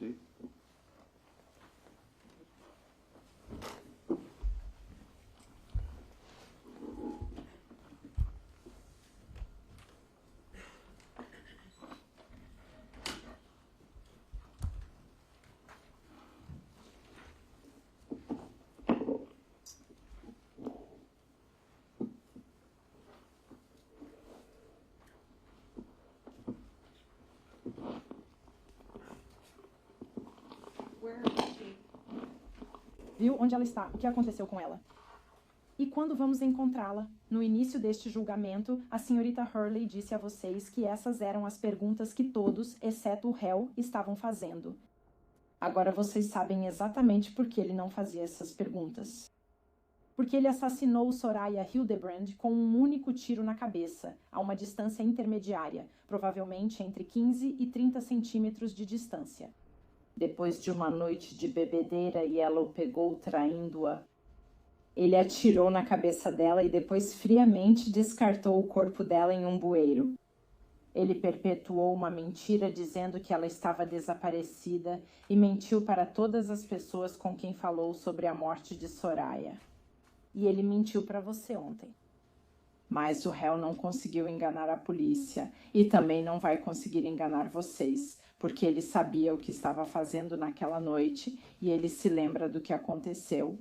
Steve? Viu onde ela está? O que aconteceu com ela? E quando vamos encontrá-la? No início deste julgamento, a senhorita Hurley disse a vocês que essas eram as perguntas que todos, exceto o réu, estavam fazendo. Agora vocês sabem exatamente por que ele não fazia essas perguntas. Porque ele assassinou Soraya Hildebrand com um único tiro na cabeça, a uma distância intermediária, provavelmente entre 15 e 30 centímetros de distância. Depois de uma noite de bebedeira e ela o pegou traindo-a, ele atirou na cabeça dela e depois friamente descartou o corpo dela em um bueiro. Ele perpetuou uma mentira dizendo que ela estava desaparecida e mentiu para todas as pessoas com quem falou sobre a morte de Soraya. E ele mentiu para você ontem. Mas o réu não conseguiu enganar a polícia e também não vai conseguir enganar vocês, porque ele sabia o que estava fazendo naquela noite e ele se lembra do que aconteceu.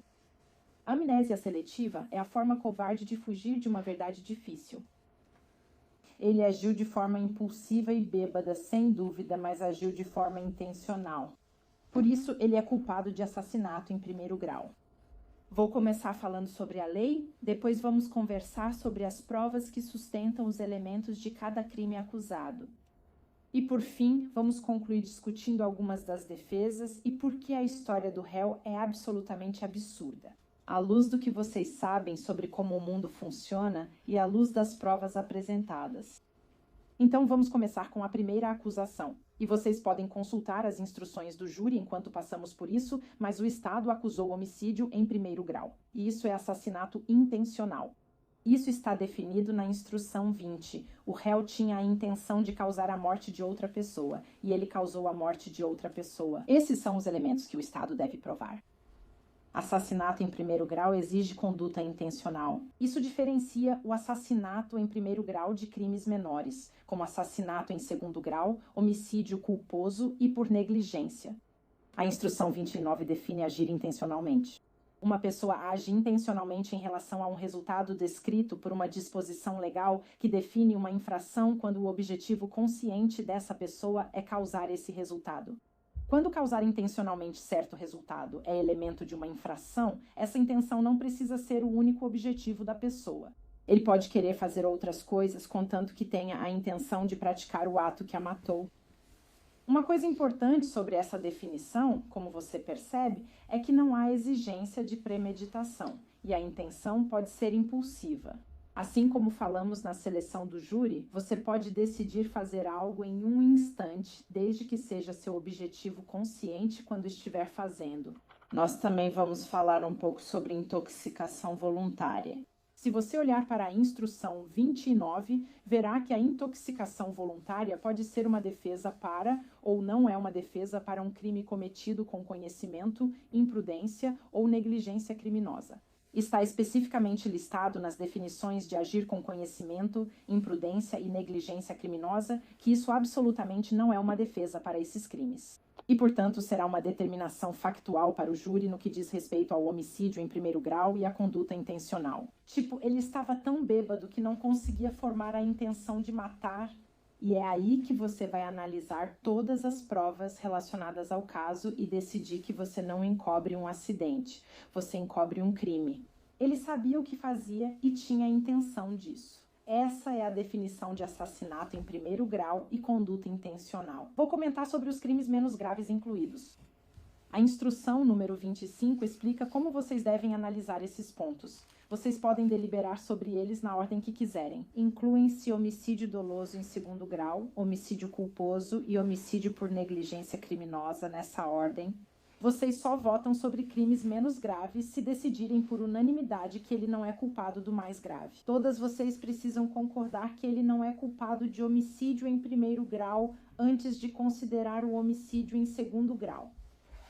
A amnésia seletiva é a forma covarde de fugir de uma verdade difícil. Ele agiu de forma impulsiva e bêbada, sem dúvida, mas agiu de forma intencional. Por isso, ele é culpado de assassinato em primeiro grau. Vou começar falando sobre a lei, depois vamos conversar sobre as provas que sustentam os elementos de cada crime acusado. E por fim, vamos concluir discutindo algumas das defesas e por que a história do réu é absolutamente absurda. À luz do que vocês sabem sobre como o mundo funciona e à luz das provas apresentadas. Então vamos começar com a primeira acusação. E vocês podem consultar as instruções do júri enquanto passamos por isso, mas o Estado acusou homicídio em primeiro grau. E isso é assassinato intencional. Isso está definido na instrução 20. O réu tinha a intenção de causar a morte de outra pessoa, e ele causou a morte de outra pessoa. Esses são os elementos que o Estado deve provar. Assassinato em primeiro grau exige conduta intencional. Isso diferencia o assassinato em primeiro grau de crimes menores, como assassinato em segundo grau, homicídio culposo e por negligência. A instrução 29 define agir intencionalmente. Uma pessoa age intencionalmente em relação a um resultado descrito por uma disposição legal que define uma infração quando o objetivo consciente dessa pessoa é causar esse resultado. Quando causar intencionalmente certo resultado é elemento de uma infração, essa intenção não precisa ser o único objetivo da pessoa. Ele pode querer fazer outras coisas, contanto que tenha a intenção de praticar o ato que a matou. Uma coisa importante sobre essa definição, como você percebe, é que não há exigência de premeditação, e a intenção pode ser impulsiva. Assim como falamos na seleção do júri, você pode decidir fazer algo em um instante, desde que seja seu objetivo consciente quando estiver fazendo. Nós também vamos falar um pouco sobre intoxicação voluntária. Se você olhar para a instrução 29, verá que a intoxicação voluntária pode ser uma defesa para, ou não é uma defesa para um crime cometido com conhecimento, imprudência ou negligência criminosa. Está especificamente listado nas definições de agir com conhecimento, imprudência e negligência criminosa que isso absolutamente não é uma defesa para esses crimes. E, portanto, será uma determinação factual para o júri no que diz respeito ao homicídio em primeiro grau e à conduta intencional. Tipo, ele estava tão bêbado que não conseguia formar a intenção de matar. E é aí que você vai analisar todas as provas relacionadas ao caso e decidir que você não encobre um acidente, você encobre um crime. Ele sabia o que fazia e tinha a intenção disso. Essa é a definição de assassinato em primeiro grau e conduta intencional. Vou comentar sobre os crimes menos graves incluídos. A instrução número 25 explica como vocês devem analisar esses pontos. Vocês podem deliberar sobre eles na ordem que quiserem. Incluem-se homicídio doloso em segundo grau, homicídio culposo e homicídio por negligência criminosa nessa ordem. Vocês só votam sobre crimes menos graves se decidirem por unanimidade que ele não é culpado do mais grave. Todas vocês precisam concordar que ele não é culpado de homicídio em primeiro grau antes de considerar o homicídio em segundo grau.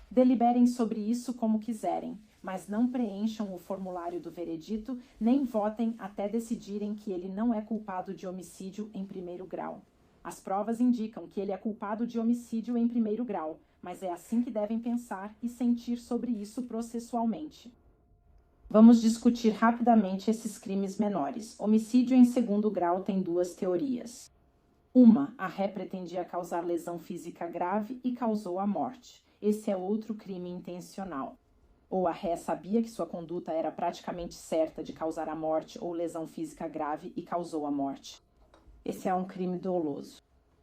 Deliberem sobre isso como quiserem, mas não preencham o formulário do veredito, nem votem até decidirem que ele não é culpado de homicídio em primeiro grau. As provas indicam que ele é culpado de homicídio em primeiro grau, mas é assim que devem pensar e sentir sobre isso processualmente. Vamos discutir rapidamente esses crimes menores. Homicídio em segundo grau tem duas teorias. Uma, a ré pretendia causar lesão física grave e causou a morte. Esse é outro crime intencional. Ou a ré sabia que sua conduta era praticamente certa de causar a morte ou lesão física grave e causou a morte. Esse é um crime doloso.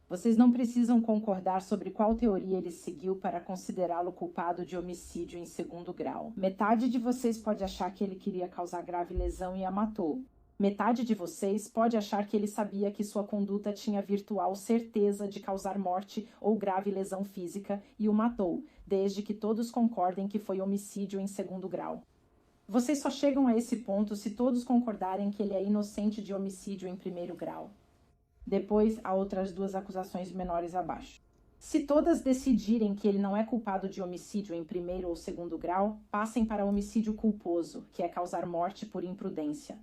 Vocês não precisam concordar sobre qual teoria ele seguiu para considerá-lo culpado de homicídio em segundo grau. Metade de vocês pode achar que ele queria causar grave lesão e a matou. Metade de vocês pode achar que ele sabia que sua conduta tinha virtual certeza de causar morte ou grave lesão física e o matou, desde que todos concordem que foi homicídio em segundo grau. Vocês só chegam a esse ponto se todos concordarem que ele é inocente de homicídio em primeiro grau. Depois, há outras duas acusações menores abaixo. Se todas decidirem que ele não é culpado de homicídio em primeiro ou segundo grau, passem para homicídio culposo, que é causar morte por imprudência.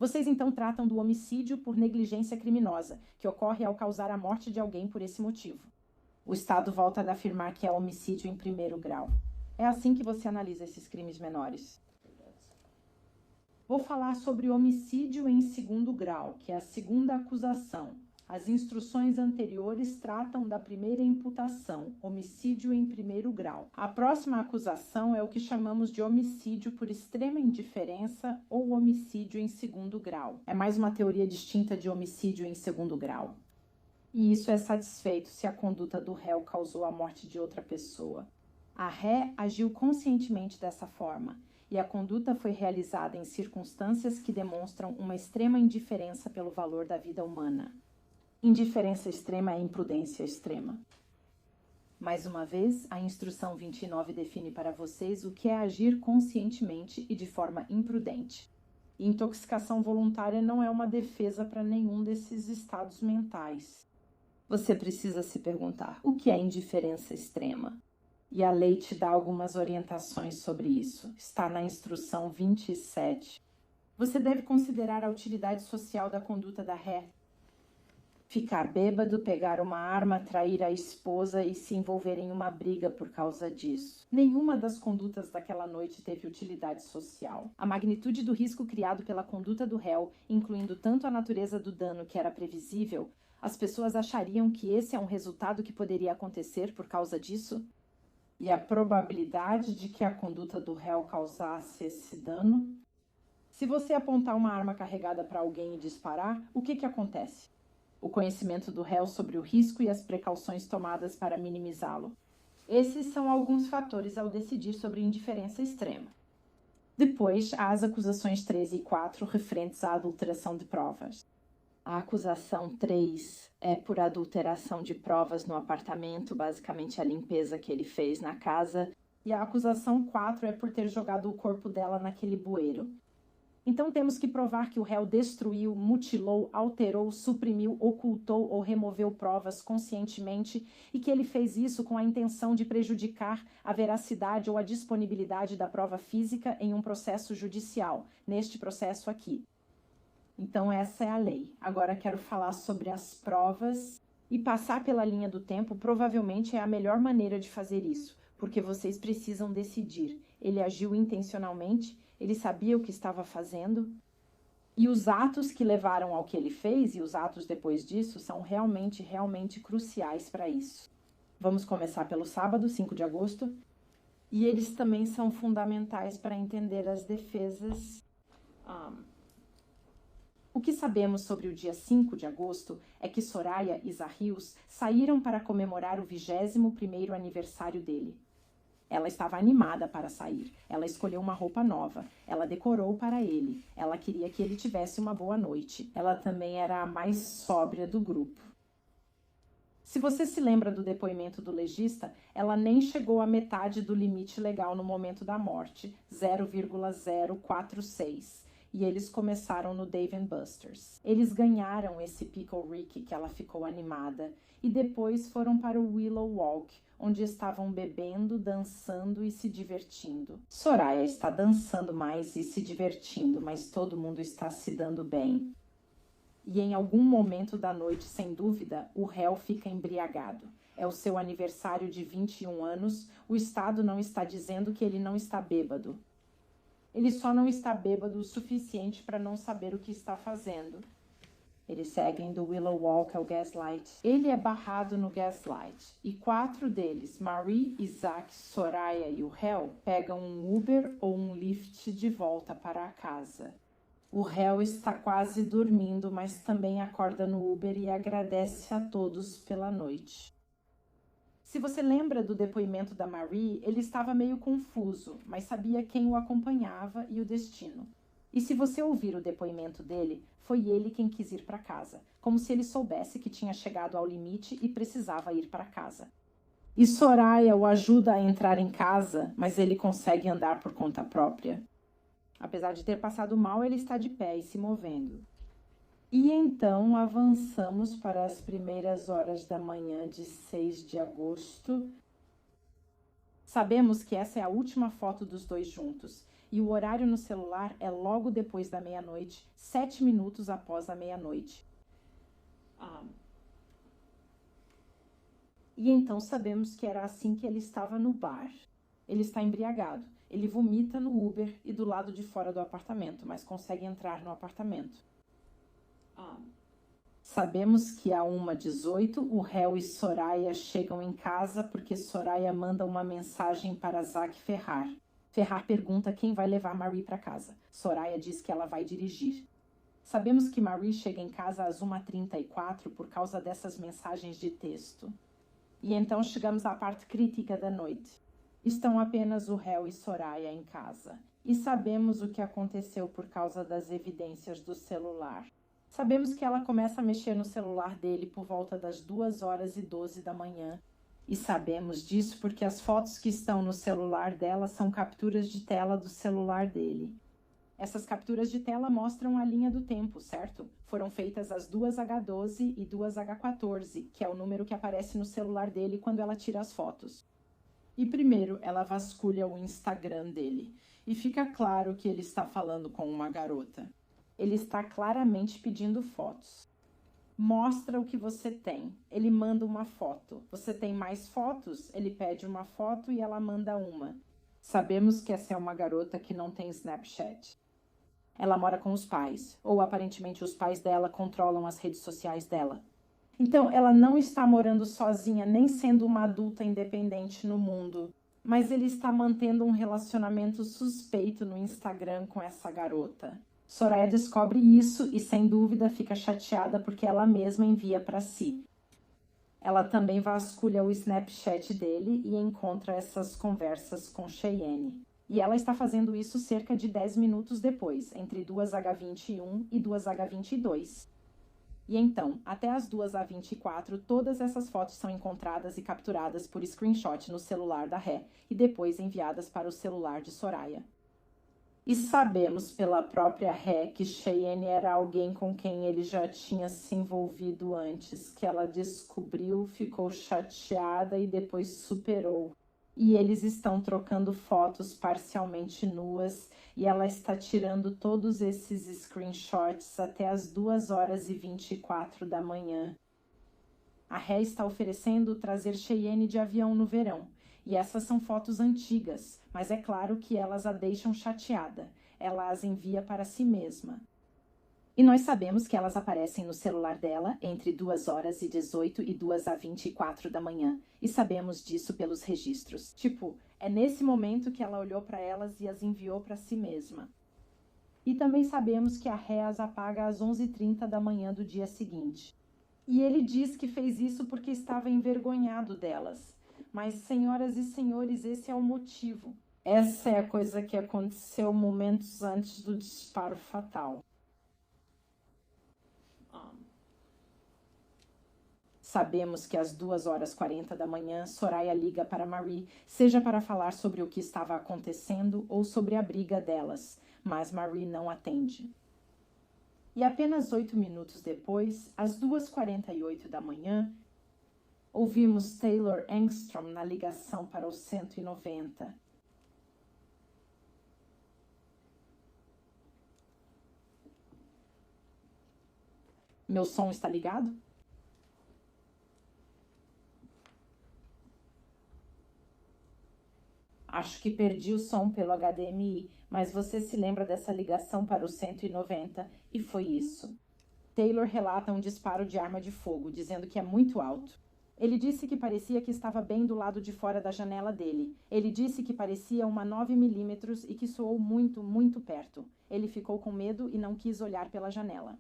Vocês então tratam do homicídio por negligência criminosa, que ocorre ao causar a morte de alguém por esse motivo. O Estado volta a afirmar que é homicídio em primeiro grau. É assim que você analisa esses crimes menores. Vou falar sobre homicídio em segundo grau, que é a segunda acusação. As instruções anteriores tratam da primeira imputação, homicídio em primeiro grau. A próxima acusação é o que chamamos de homicídio por extrema indiferença ou homicídio em segundo grau. É mais uma teoria distinta de homicídio em segundo grau. E isso é satisfeito se a conduta do réu causou a morte de outra pessoa. A ré agiu conscientemente dessa forma, e a conduta foi realizada em circunstâncias que demonstram uma extrema indiferença pelo valor da vida humana. Indiferença extrema é imprudência extrema. Mais uma vez, a instrução 29 define para vocês o que é agir conscientemente e de forma imprudente. Intoxicação voluntária não é uma defesa para nenhum desses estados mentais. Você precisa se perguntar, o que é indiferença extrema? E a lei te dá algumas orientações sobre isso. Está na instrução 27. Você deve considerar a utilidade social da conduta da ré. Ficar bêbado, pegar uma arma, trair a esposa e se envolver em uma briga por causa disso. Nenhuma das condutas daquela noite teve utilidade social. A magnitude do risco criado pela conduta do réu, incluindo tanto a natureza do dano que era previsível, as pessoas achariam que esse é um resultado que poderia acontecer por causa disso? E a probabilidade de que a conduta do réu causasse esse dano? Se você apontar uma arma carregada para alguém e disparar, o que acontece? O conhecimento do réu sobre o risco e as precauções tomadas para minimizá-lo. Esses são alguns fatores ao decidir sobre indiferença extrema. Depois, há as acusações 3 e 4 referentes à adulteração de provas. A acusação 3 é por adulteração de provas no apartamento, basicamente a limpeza que ele fez na casa, e a acusação 4 é por ter jogado o corpo dela naquele bueiro. Então temos que provar que o réu destruiu, mutilou, alterou, suprimiu, ocultou ou removeu provas conscientemente e que ele fez isso com a intenção de prejudicar a veracidade ou a disponibilidade da prova física em um processo judicial, neste processo aqui. Então essa é a lei. Agora quero falar sobre as provas e passar pela linha do tempo provavelmente é a melhor maneira de fazer isso, porque vocês precisam decidir. Ele agiu intencionalmente? Ele sabia o que estava fazendo? E os atos que levaram ao que ele fez e os atos depois disso são realmente cruciais para isso. Vamos começar pelo sábado, 5 de agosto. E eles também são fundamentais para entender as defesas. O que sabemos sobre o dia 5 de agosto é que Soraya e Zahrius saíram para comemorar o 21º aniversário dele. Ela estava animada para sair. Ela escolheu uma roupa nova. Ela decorou para ele. Ela queria que ele tivesse uma boa noite. Ela também era a mais sóbria do grupo. Se você se lembra do depoimento do legista, ela nem chegou à metade do limite legal no momento da morte, 0,046. E eles começaram no Dave & Buster's. Eles ganharam esse Pickle Rick que ela ficou animada e depois foram para o Willow Walk, onde estavam bebendo, dançando e se divertindo. Soraya está dançando mais e se divertindo, mas todo mundo está se dando bem. E em algum momento da noite, sem dúvida, o réu fica embriagado. É o seu aniversário de 21 anos, o Estado não está dizendo que ele não está bêbado. Ele só não está bêbado o suficiente para não saber o que está fazendo. Eles seguem do Willow Walk ao Gaslight. Ele é barrado no Gaslight. E 4 deles, Marie, Isaac, Soraya e o réu, pegam um Uber ou um Lyft de volta para a casa. O réu está quase dormindo, mas também acorda no Uber e agradece a todos pela noite. Se você lembra do depoimento da Marie, ele estava meio confuso, mas sabia quem o acompanhava e o destino. E se você ouvir o depoimento dele, foi ele quem quis ir para casa, como se ele soubesse que tinha chegado ao limite e precisava ir para casa. E Soraya o ajuda a entrar em casa, mas ele consegue andar por conta própria. Apesar de ter passado mal, ele está de pé e se movendo. E então avançamos para as primeiras horas da manhã de 6 de agosto. Sabemos que essa é a última foto dos dois juntos, e o horário no celular é logo depois da meia-noite, 7 minutos após a meia-noite. E então sabemos que era assim que ele estava no bar. Ele está embriagado. Ele vomita no Uber e do lado de fora do apartamento, mas consegue entrar no apartamento. Sabemos que a 1h18, o réu e Soraya chegam em casa porque Soraya manda uma mensagem para Zac Ferrar. Ferrar pergunta quem vai levar Marie para casa. Soraya diz que ela vai dirigir. Sabemos que Marie chega em casa às 1h34 por causa dessas mensagens de texto. E então chegamos à parte crítica da noite. Estão apenas o réu e Soraya em casa. E sabemos o que aconteceu por causa das evidências do celular. Sabemos que ela começa a mexer no celular dele por volta das 2h12 da manhã. E sabemos disso porque as fotos que estão no celular dela são capturas de tela do celular dele. Essas capturas de tela mostram a linha do tempo, certo? Foram feitas às 2h12 e 2h14, que é o número que aparece no celular dele quando ela tira as fotos. E primeiro ela vasculha o Instagram dele. E fica claro que ele está falando com uma garota. Ele está claramente pedindo fotos. Mostra o que você tem. Ele manda uma foto. Você tem mais fotos? Ele pede uma foto e ela manda uma. Sabemos que essa é uma garota que não tem Snapchat. Ela mora com os pais, ou aparentemente os pais dela controlam as redes sociais dela. Então, ela não está morando sozinha, nem sendo uma adulta independente no mundo. Mas ele está mantendo um relacionamento suspeito no Instagram com essa garota. Soraya descobre isso e, sem dúvida, fica chateada porque ela mesma envia para si. Ela também vasculha o Snapchat dele e encontra essas conversas com Cheyenne. E ela está fazendo isso cerca de 10 minutos depois, entre 2h21 e 2h22. E então, até as 2h24, todas essas fotos são encontradas e capturadas por screenshot no celular da Ré e depois enviadas para o celular de Soraya. E sabemos pela própria Ré que Cheyenne era alguém com quem ele já tinha se envolvido antes, que ela descobriu, ficou chateada e depois superou. E eles estão trocando fotos parcialmente nuas e ela está tirando todos esses screenshots até as 2h24 da manhã. A Ré está oferecendo trazer Cheyenne de avião no verão. E essas são fotos antigas, mas é claro que elas a deixam chateada. Ela as envia para si mesma. E nós sabemos que elas aparecem no celular dela entre 2h18 e 2h24 da manhã. E sabemos disso pelos registros. Tipo, é nesse momento que ela olhou para elas e as enviou para si mesma. E também sabemos que a Ré as apaga às 11h30 da manhã do dia seguinte. E ele diz que fez isso porque estava envergonhado delas. Mas, senhoras e senhores, esse é o motivo. Essa é a coisa que aconteceu momentos antes do disparo fatal. Sabemos que às 2h40 da manhã, Soraya liga para Marie, seja para falar sobre o que estava acontecendo ou sobre a briga delas, mas Marie não atende. E apenas 8 minutos depois, às 2h48 da manhã, ouvimos Taylor Engstrom na ligação para o 190. Meu som está ligado? Acho que perdi o som pelo HDMI, mas você se lembra dessa ligação para o 190 e foi isso. Taylor relata um disparo de arma de fogo, dizendo que é muito alto. Ele disse que parecia que estava bem do lado de fora da janela dele. Ele disse que parecia uma 9mm e que soou muito, muito perto. Ele ficou com medo e não quis olhar pela janela.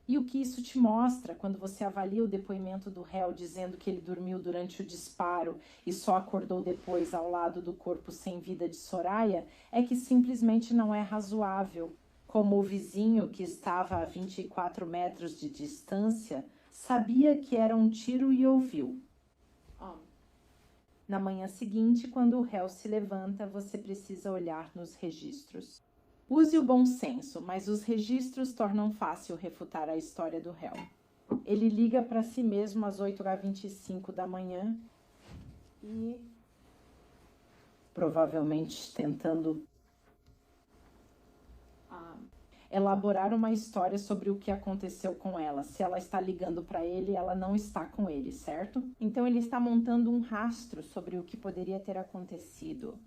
E o que isso te mostra quando você avalia o depoimento do réu dizendo que ele dormiu durante o disparo e só acordou depois ao lado do corpo sem vida de Soraya, é que simplesmente não é razoável. Como o vizinho, que estava a 24 metros de distância, sabia que era um tiro e ouviu. Na manhã seguinte, quando o réu se levanta, você precisa olhar nos registros. Use o bom senso, mas os registros tornam fácil refutar a história do réu. Ele liga para si mesmo às 8h25 da manhã e, provavelmente tentando elaborar uma história sobre o que aconteceu com ela. Se ela está ligando para ele, ela não está com ele, certo? Então ele está montando um rastro sobre o que poderia ter acontecido.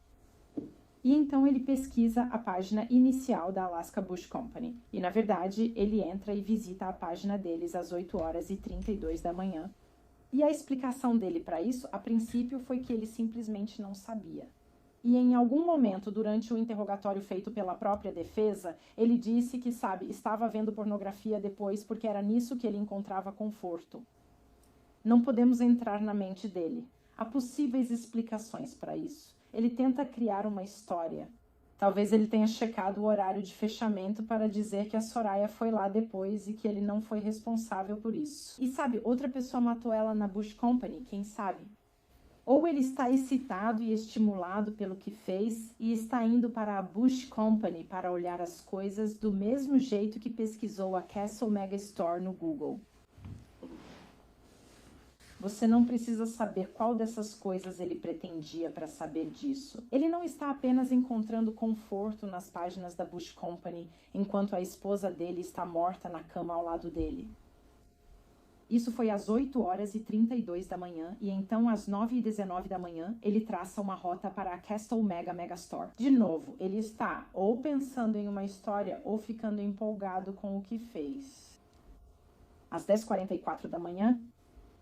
E então ele pesquisa a página inicial da Alaska Bush Company. E, na verdade, ele entra e visita a página deles às 8h32 da manhã. E a explicação dele para isso, a princípio, foi que ele simplesmente não sabia. E em algum momento, durante o interrogatório feito pela própria defesa, ele disse que, estava vendo pornografia depois porque era nisso que ele encontrava conforto. Não podemos entrar na mente dele. Há possíveis explicações para isso. Ele tenta criar uma história. Talvez ele tenha checado o horário de fechamento para dizer que a Soraya foi lá depois e que ele não foi responsável por isso. E outra pessoa matou ela na Bush Company, quem sabe? Ou ele está excitado e estimulado pelo que fez e está indo para a Bush Company para olhar as coisas do mesmo jeito que pesquisou a Castle Megastore no Google. Você não precisa saber qual dessas coisas ele pretendia para saber disso. Ele não está apenas encontrando conforto nas páginas da Bush Company, enquanto a esposa dele está morta na cama ao lado dele. Isso foi às 8h32 da manhã, e então às 9h19 da manhã, ele traça uma rota para a Castle Megastore. De novo, ele está ou pensando em uma história ou ficando empolgado com o que fez. Às 10h44 da manhã,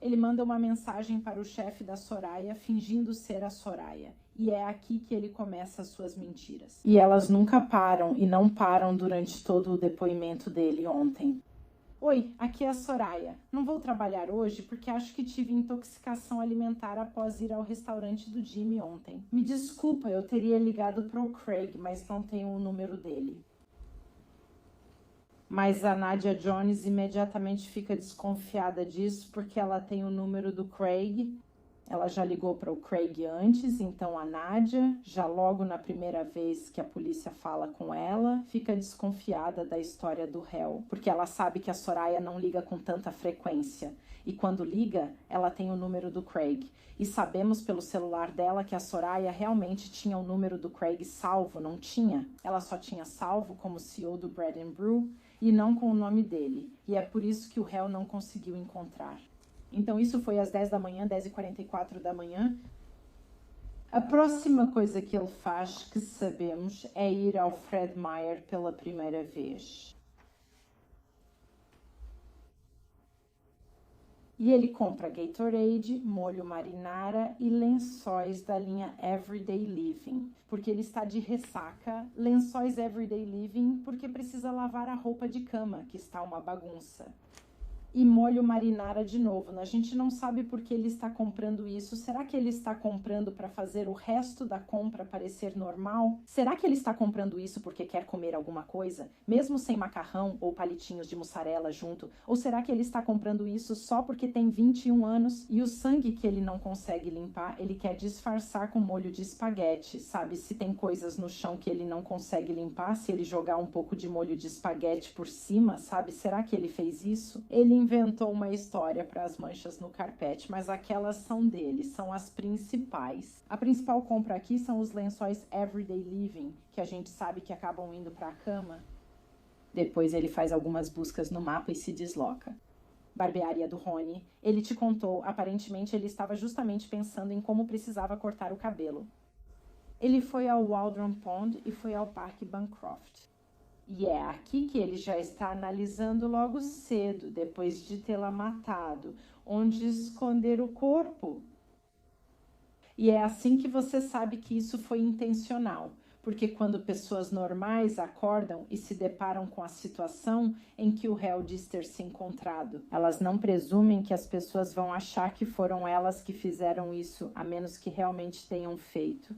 ele manda uma mensagem para o chefe da Soraya, fingindo ser a Soraya. E é aqui que ele começa as suas mentiras. E elas nunca param e não param durante todo o depoimento dele ontem. Oi, aqui é a Soraya. Não vou trabalhar hoje porque acho que tive intoxicação alimentar após ir ao restaurante do Jimmy ontem. Me desculpa, eu teria ligado para o Craig, mas não tenho o número dele. Mas a Nadia Jones imediatamente fica desconfiada disso porque ela tem o número do Craig. Ela já ligou para o Craig antes, então a Nadia, já logo na primeira vez que a polícia fala com ela, fica desconfiada da história do réu, porque ela sabe que a Soraya não liga com tanta frequência. E quando liga, ela tem o número do Craig. E sabemos pelo celular dela que a Soraya realmente tinha o número do Craig salvo, não tinha? Ela só tinha salvo como CEO do Bread and Brew e não com o nome dele. E é por isso que o réu não conseguiu encontrar. Então isso foi às 10 da manhã, 10h44 da manhã. A próxima coisa que ele faz, que sabemos, é ir ao Fred Meyer pela primeira vez. E ele compra Gatorade, molho marinara e lençóis da linha Everyday Living, porque ele está de ressaca. Lençóis Everyday Living porque precisa lavar a roupa de cama, que está uma bagunça. e molho marinara de novo. A gente não sabe por que ele está comprando isso. Será que ele está comprando para fazer o resto da compra parecer normal? Será que ele está comprando isso porque quer comer alguma coisa, mesmo sem macarrão ou palitinhos de mussarela junto? Ou será que ele está comprando isso só porque tem 21 anos e o sangue que ele não consegue limpar, ele quer disfarçar com molho de espaguete, sabe? Se tem coisas no chão que ele não consegue limpar, se ele jogar um pouco de molho de espaguete por cima, sabe? Será que ele fez isso? Ele inventou uma história para as manchas no carpete, mas aquelas são dele, são as principais. A principal compra aqui são os lençóis Everyday Living, que a gente sabe que acabam indo para a cama. Depois ele faz algumas buscas no mapa e se desloca. Barbearia do Rony. Ele te contou, aparentemente ele estava justamente pensando em como precisava cortar o cabelo. Ele foi ao Waldron Pond e foi ao Parque Bancroft. E é aqui que ele já está analisando logo cedo, depois de tê-la matado, onde esconder o corpo. E é assim que você sabe que isso foi intencional, porque quando pessoas normais acordam e se deparam com a situação em que o réu diz ter se encontrado, elas não presumem que as pessoas vão achar que foram elas que fizeram isso, a menos que realmente tenham feito.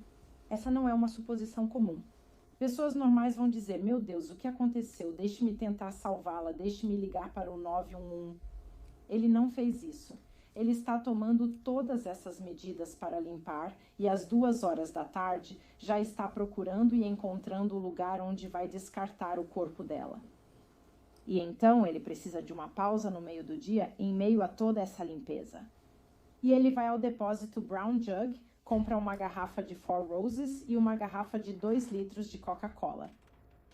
Essa não é uma suposição comum. Pessoas normais vão dizer, meu Deus, o que aconteceu? Deixe-me tentar salvá-la, deixe-me ligar para o 911. Ele não fez isso. Ele está tomando todas essas medidas para limpar e às 2 horas da tarde já está procurando e encontrando o lugar onde vai descartar o corpo dela. E então ele precisa de uma pausa no meio do dia em meio a toda essa limpeza. E ele vai ao depósito Brown Jug, compra uma garrafa de Four Roses e uma garrafa de 2 litros de Coca-Cola.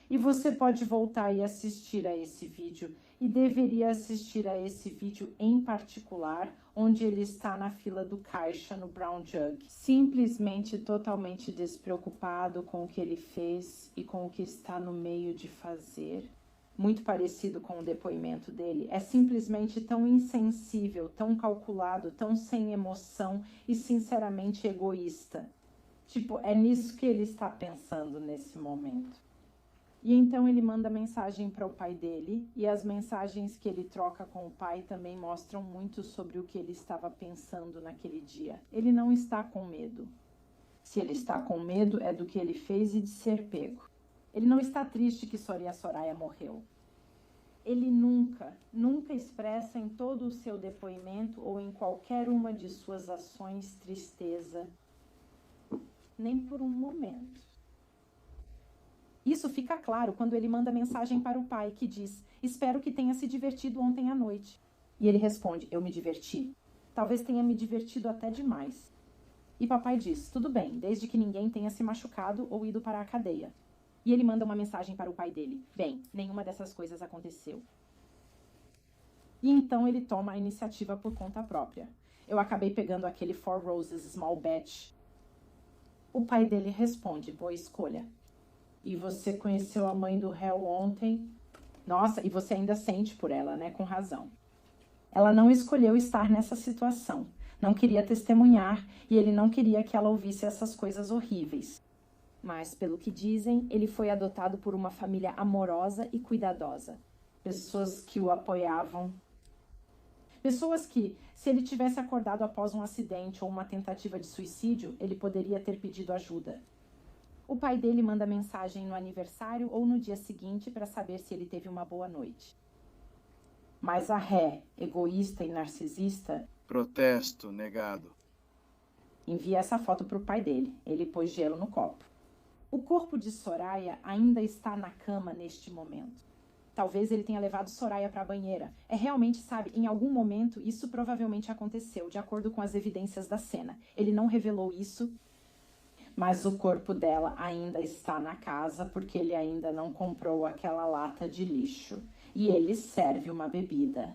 E você pode voltar e assistir a esse vídeo, e deveria assistir a esse vídeo em particular, onde ele está na fila do caixa no Brown Jug, simplesmente totalmente despreocupado com o que ele fez e com o que está no meio de fazer. Muito parecido com o depoimento dele, é simplesmente tão insensível, tão calculado, tão sem emoção e sinceramente egoísta. Tipo, é nisso que ele está pensando nesse momento. E então ele manda mensagem para o pai dele, e as mensagens que ele troca com o pai também mostram muito sobre o que ele estava pensando naquele dia. Ele não está com medo. Se ele está com medo, é do que ele fez e de ser pego. Ele não está triste que Soria Soraya morreu. Ele nunca expressa em todo o seu depoimento ou em qualquer uma de suas ações tristeza, nem por um momento. Isso fica claro quando ele manda mensagem para o pai que diz, espero que tenha se divertido ontem à noite. E ele responde, eu me diverti. Talvez tenha me divertido até demais. E papai diz, tudo bem, desde que ninguém tenha se machucado ou ido para a cadeia. E ele manda uma mensagem para o pai dele. Bem, nenhuma dessas coisas aconteceu. E então ele toma a iniciativa por conta própria. Eu acabei pegando aquele Four Roses Small Batch. O pai dele responde, boa escolha. E você conheceu a mãe do réu ontem? Nossa, e você ainda sente por ela, né? Com razão. Ela não escolheu estar nessa situação. Não queria testemunhar e ele não queria que ela ouvisse essas coisas horríveis. Mas, pelo que dizem, ele foi adotado por uma família amorosa e cuidadosa. Pessoas que o apoiavam. Pessoas que, se ele tivesse acordado após um acidente ou uma tentativa de suicídio, ele poderia ter pedido ajuda. O pai dele manda mensagem no aniversário ou no dia seguinte para saber se ele teve uma boa noite. Mas a ré, egoísta e narcisista... Protesto, negado. Envia essa foto para o pai dele. Ele pôs gelo no copo. O corpo de Soraya ainda está na cama neste momento. Talvez ele tenha levado Soraya para a banheira. É realmente, sabe, em algum momento isso provavelmente aconteceu, de acordo com as evidências da cena. Ele não revelou isso, mas o corpo dela ainda está na casa porque ele ainda não comprou aquela lata de lixo. E ele serve uma bebida.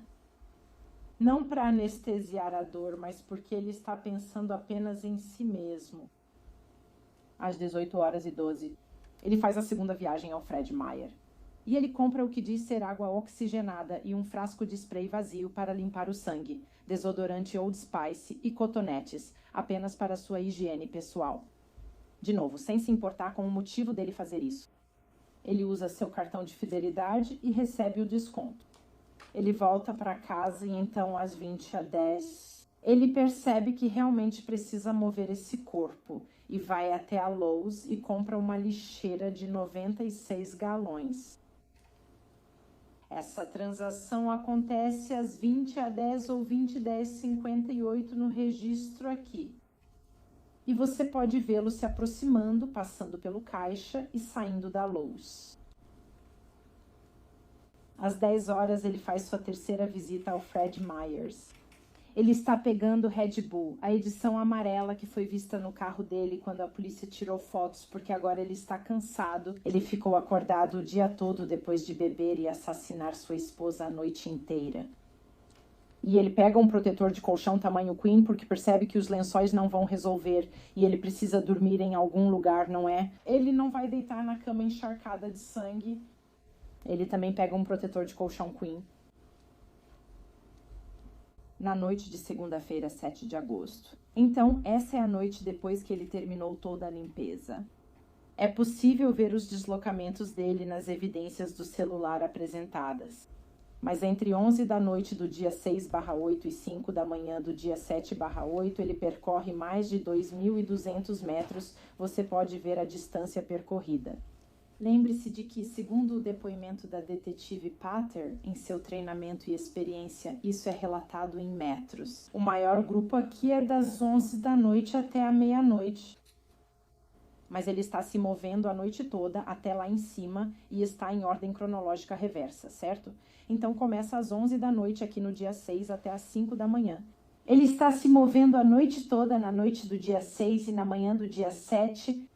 Não para anestesiar a dor, mas porque ele está pensando apenas em si mesmo. Às 18h12, ele faz a segunda viagem ao Fred Meyer. E ele compra o que diz ser água oxigenada e um frasco de spray vazio para limpar o sangue, desodorante Old Spice e cotonetes, apenas para sua higiene pessoal. De novo, sem se importar com o motivo dele fazer isso. Ele usa seu cartão de fidelidade e recebe o desconto. Ele volta para casa e então às 20:10, ele percebe que realmente precisa mover esse corpo e vai até a Lowe's e compra uma lixeira de 96 galões. Essa transação acontece às 20:10 ou 20:10:58 no registro aqui. E você pode vê-lo se aproximando, passando pelo caixa e saindo da Lowe's. Às 10 horas, ele faz sua terceira visita ao Fred Myers. Ele está pegando Red Bull, a edição amarela que foi vista no carro dele quando a polícia tirou fotos, porque agora ele está cansado. Ele ficou acordado o dia todo depois de beber e assassinar sua esposa a noite inteira. E ele pega um protetor de colchão tamanho Queen porque percebe que os lençóis não vão resolver e ele precisa dormir em algum lugar, não é? Ele não vai deitar na cama encharcada de sangue. Ele também pega um protetor de colchão Queen. Na noite de segunda-feira, 7 de agosto. Então, essa é a noite depois que ele terminou toda a limpeza. É possível ver os deslocamentos dele nas evidências do celular apresentadas. Mas entre 11 da noite do dia 6/8 e 5 da manhã do dia 7/8, ele percorre mais de 2.200 metros. Você pode ver a distância percorrida. Lembre-se de que, segundo o depoimento da detetive Pater, em seu treinamento e experiência, isso é relatado em metros. O maior grupo aqui é das 11 da noite até a meia-noite. Mas ele está se movendo a noite toda até lá em cima e está em ordem cronológica reversa, certo? Então começa às 11 da noite aqui no dia 6 até às 5 da manhã. Ele está se movendo a noite toda na noite do dia 6 e na manhã do dia 7.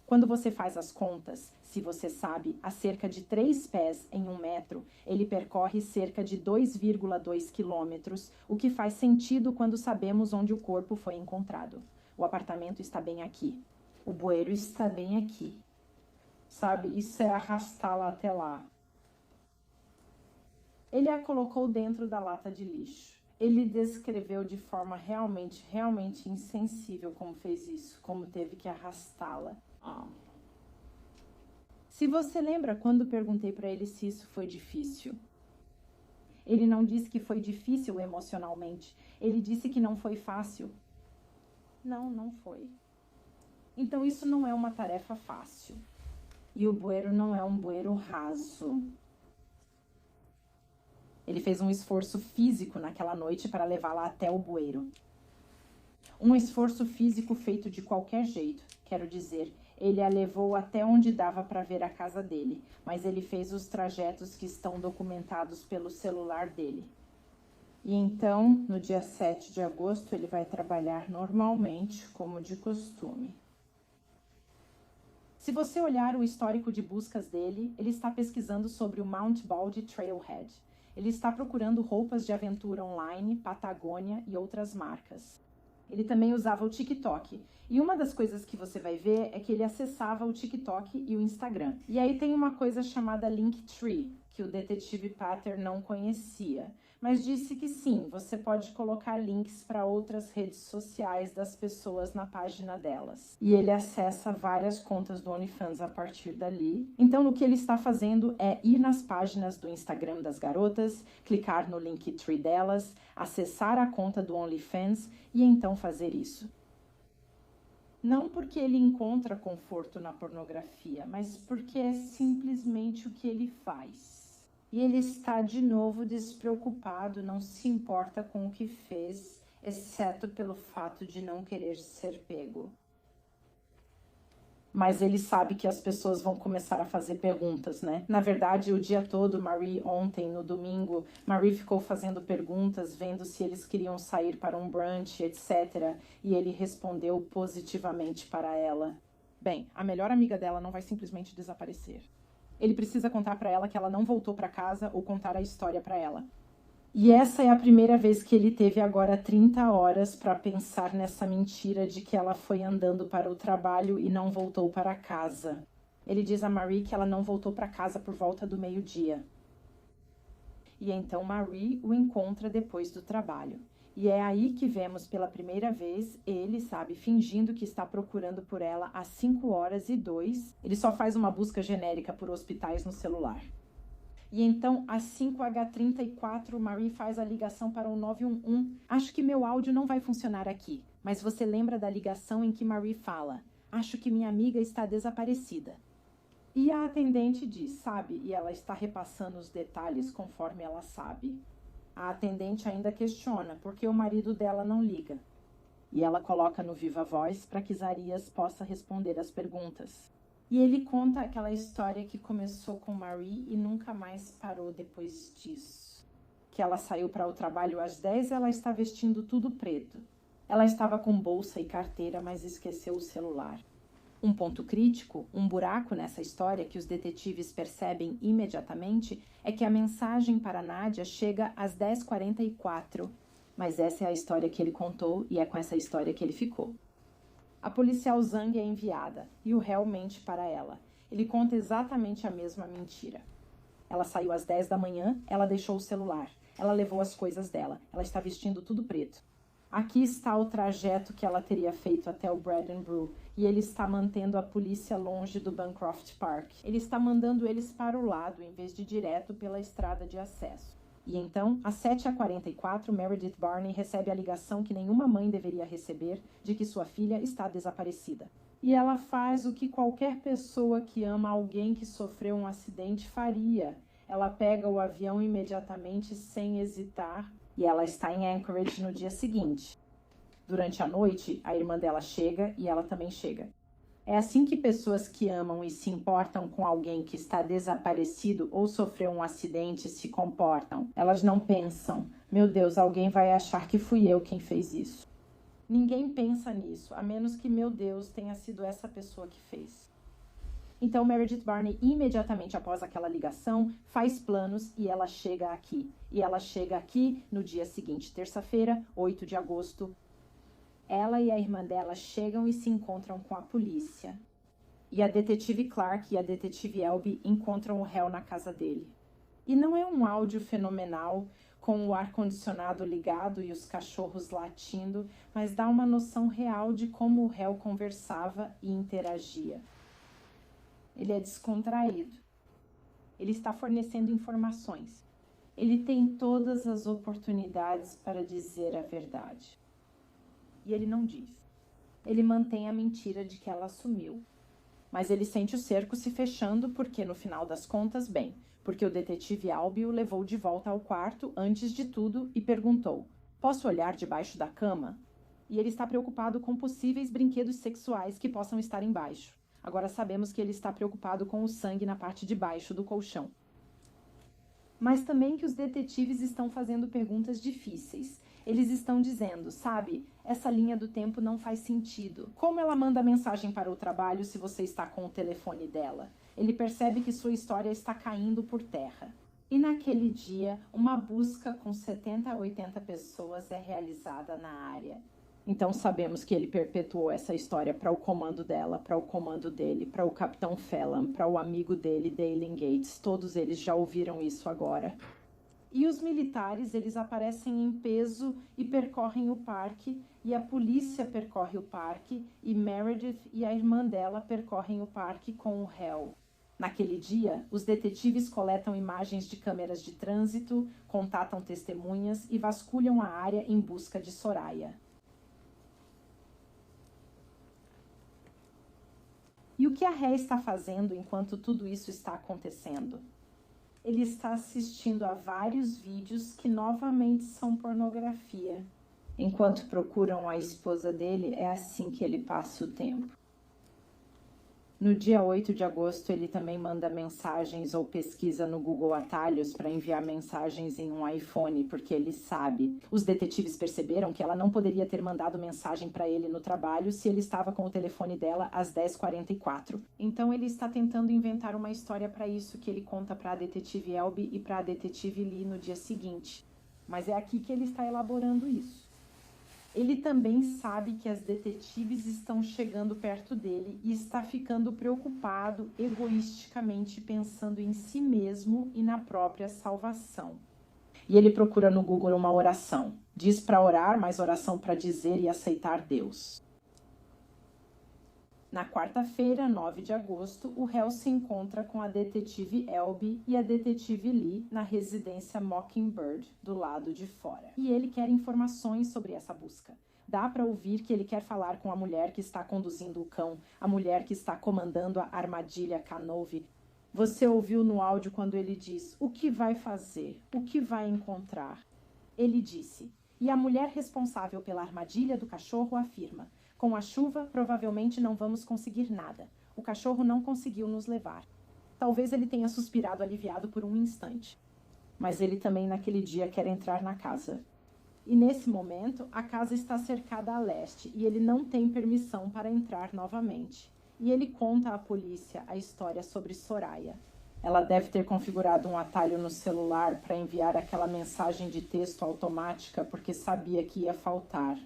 Quando você faz as contas, se você sabe, a cerca de 3 pés em 1 metro, ele percorre cerca de 2,2 quilômetros, o que faz sentido quando sabemos onde o corpo foi encontrado. O apartamento está bem aqui. O bueiro está bem aqui. Sabe, isso é arrastá-la até lá. Ele a colocou dentro da lata de lixo. Ele descreveu de forma realmente insensível como fez isso, como teve que arrastá-la. Se você lembra quando perguntei para ele se isso foi difícil, ele não disse que foi difícil emocionalmente. Ele disse que não foi fácil. Não foi. Então isso não é uma tarefa fácil. E o bueiro não é um bueiro raso. Ele fez um esforço físico naquela noite para levá-la até o bueiro. Um esforço físico feito de qualquer jeito, quero dizer. Ele a levou até onde dava para ver a casa dele, mas ele fez os trajetos que estão documentados pelo celular dele. E então, no dia 7 de agosto, ele vai trabalhar normalmente, como de costume. Se você olhar o histórico de buscas dele, ele está pesquisando sobre o Mount Baldy Trailhead. Ele está procurando roupas de aventura online, Patagônia e outras marcas. Ele também usava o TikTok. E uma das coisas que você vai ver é que ele acessava o TikTok e o Instagram. E aí tem uma coisa chamada Linktree, que o detetive Pater não conhecia. Mas disse que sim, você pode colocar links para outras redes sociais das pessoas na página delas. E ele acessa várias contas do OnlyFans a partir dali. Então, o que ele está fazendo é ir nas páginas do Instagram das garotas, clicar no Linktree delas, acessar a conta do OnlyFans e então fazer isso. Não porque ele encontra conforto na pornografia, mas porque é simplesmente o que ele faz. E ele está de novo despreocupado, não se importa com o que fez, exceto pelo fato de não querer ser pego. Mas ele sabe que as pessoas vão começar a fazer perguntas, né? Na verdade, o dia todo, Marie, ontem, no domingo, Marie ficou fazendo perguntas, vendo se eles queriam sair para um brunch, etc. E ele respondeu positivamente para ela. Bem, a melhor amiga dela não vai simplesmente desaparecer. Ele precisa contar para ela que ela não voltou para casa ou contar a história para ela. E essa é a primeira vez que ele teve agora 30 horas para pensar nessa mentira de que ela foi andando para o trabalho e não voltou para casa. Ele diz a Marie que ela não voltou para casa por volta do meio-dia. E então Marie o encontra depois do trabalho. E é aí que vemos pela primeira vez ele, sabe, fingindo que está procurando por ela às 5h02. Ele só faz uma busca genérica por hospitais no celular. E então, às 5h34, Marie faz a ligação para o 911. Acho que meu áudio não vai funcionar aqui, mas você lembra da ligação em que Marie fala: acho que minha amiga está desaparecida. E a atendente diz, sabe, e ela está repassando os detalhes conforme ela sabe. A atendente ainda questiona por que o marido dela não liga. E ela coloca no viva voz para que Zarias possa responder as perguntas. E ele conta aquela história que começou com Marie e nunca mais parou depois disso. Que ela saiu para o trabalho às 10, ela está vestindo tudo preto. Ela estava com bolsa e carteira, mas esqueceu o celular. Um ponto crítico, um buraco nessa história que os detetives percebem imediatamente é que a mensagem para Nádia chega às 10h44. Mas essa é a história que ele contou e é com essa história que ele ficou. A policial Zhang é enviada e o réu mente para ela. Ele conta exatamente a mesma mentira. Ela saiu às 10 da manhã, ela deixou o celular, ela levou as coisas dela, ela está vestindo tudo preto. Aqui está o trajeto que ela teria feito até o Braden Brew e ele está mantendo a polícia longe do Bancroft Park. Ele está mandando eles para o lado em vez de direto pela estrada de acesso. E então, às 7h44, Meredith Barney recebe a ligação que nenhuma mãe deveria receber de que sua filha está desaparecida. E ela faz o que qualquer pessoa que ama alguém que sofreu um acidente faria. Ela pega o avião imediatamente, sem hesitar, e ela está em Anchorage no dia seguinte. Durante a noite, a irmã dela chega e ela também chega. É assim que pessoas que amam e se importam com alguém que está desaparecido ou sofreu um acidente se comportam. Elas não pensam, meu Deus, alguém vai achar que fui eu quem fez isso. Ninguém pensa nisso, a menos que, meu Deus, tenha sido essa pessoa que fez. Então, Meredith Barney, imediatamente após aquela ligação, faz planos e ela chega aqui. E ela chega aqui no dia seguinte, terça-feira, 8 de agosto. Ela e a irmã dela chegam e se encontram com a polícia. E a detetive Clark e a detetive Elby encontram o réu na casa dele. E não é um áudio fenomenal, com o ar-condicionado ligado e os cachorros latindo, mas dá uma noção real de como o réu conversava e interagia. Ele é descontraído. Ele está fornecendo informações. Ele tem todas as oportunidades para dizer a verdade. E ele não diz. Ele mantém a mentira de que ela sumiu. Mas ele sente o cerco se fechando porque, no final das contas, bem, porque o detetive Albi o levou de volta ao quarto antes de tudo e perguntou: posso olhar debaixo da cama? E ele está preocupado com possíveis brinquedos sexuais que possam estar embaixo. Agora sabemos que ele está preocupado com o sangue na parte de baixo do colchão. Mas também que os detetives estão fazendo perguntas difíceis. Eles estão dizendo, sabe, essa linha do tempo não faz sentido. Como ela manda mensagem para o trabalho se você está com o telefone dela? Ele percebe que sua história está caindo por terra. E naquele dia, uma busca com 70 a 80 pessoas é realizada na área. Então sabemos que ele perpetuou essa história para o comando dela, para o comando dele, para o Capitão Phelan, para o amigo dele, Dalen Gates. Todos eles já ouviram isso agora. E os militares, eles aparecem em peso e percorrem o parque, e a polícia percorre o parque, e Meredith e a irmã dela percorrem o parque com o réu. Naquele dia, os detetives coletam imagens de câmeras de trânsito, contatam testemunhas e vasculham a área em busca de Soraya. E o que a Ré está fazendo enquanto tudo isso está acontecendo? Ele está assistindo a vários vídeos que novamente são pornografia. Enquanto procuram a esposa dele, é assim que ele passa o tempo. No dia 8 de agosto, ele também manda mensagens ou pesquisa no Google Atalhos para enviar mensagens em um iPhone, porque ele sabe. Os detetives perceberam que ela não poderia ter mandado mensagem para ele no trabalho se ele estava com o telefone dela às 10h44. Então ele está tentando inventar uma história para isso que ele conta para a detetive Elby e para a detetive Lee no dia seguinte. Mas é aqui que ele está elaborando isso. Ele também sabe que as detetives estão chegando perto dele e está ficando preocupado, egoisticamente pensando em si mesmo e na própria salvação. E ele procura no Google uma oração. Diz para orar, mas oração para dizer e aceitar Deus. Na quarta-feira, 9 de agosto, o réu se encontra com a detetive Elby e a detetive Lee na residência Mockingbird, do lado de fora. E ele quer informações sobre essa busca. Dá para ouvir que ele quer falar com a mulher que está conduzindo o cão, a mulher que está comandando a armadilha Canove. Você ouviu no áudio quando ele diz: o que vai fazer? O que vai encontrar? Ele disse. E a mulher responsável pela armadilha do cachorro afirma: com a chuva, provavelmente não vamos conseguir nada. O cachorro não conseguiu nos levar. Talvez ele tenha suspirado aliviado por um instante. Mas ele também naquele dia quer entrar na casa. E nesse momento, a casa está cercada a leste e ele não tem permissão para entrar novamente. E ele conta à polícia a história sobre Soraya. Ela deve ter configurado um atalho no celular para enviar aquela mensagem de texto automática porque sabia que ia faltar.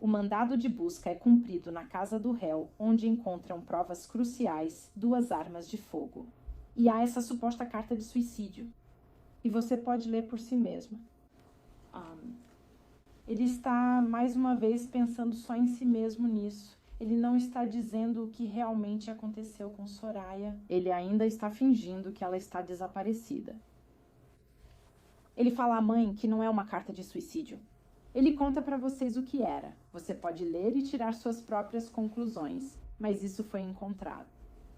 O mandado de busca é cumprido na casa do réu, onde encontram provas cruciais, 2 armas de fogo. E há essa suposta carta de suicídio. E você pode ler por si mesma. Ele está, mais uma vez, pensando só em si mesmo nisso. Ele não está dizendo o que realmente aconteceu com Soraya. Ele ainda está fingindo que ela está desaparecida. Ele fala à mãe que não é uma carta de suicídio. Ele conta para vocês o que era. Você pode ler e tirar suas próprias conclusões, mas isso foi encontrado.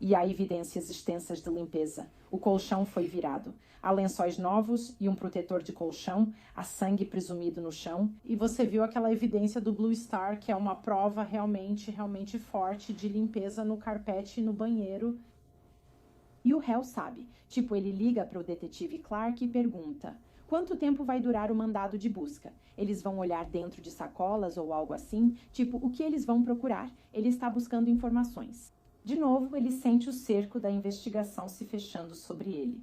E há evidências extensas de limpeza. O colchão foi virado. Há lençóis novos e um protetor de colchão, há sangue presumido no chão, e você viu aquela evidência do Blue Star, que é uma prova realmente forte de limpeza no carpete e no banheiro. E o réu sabe. Ele liga para o detetive Clark e pergunta: quanto tempo vai durar o mandado de busca? Eles vão olhar dentro de sacolas ou algo assim? O que eles vão procurar? Ele está buscando informações. De novo, ele sente o cerco da investigação se fechando sobre ele.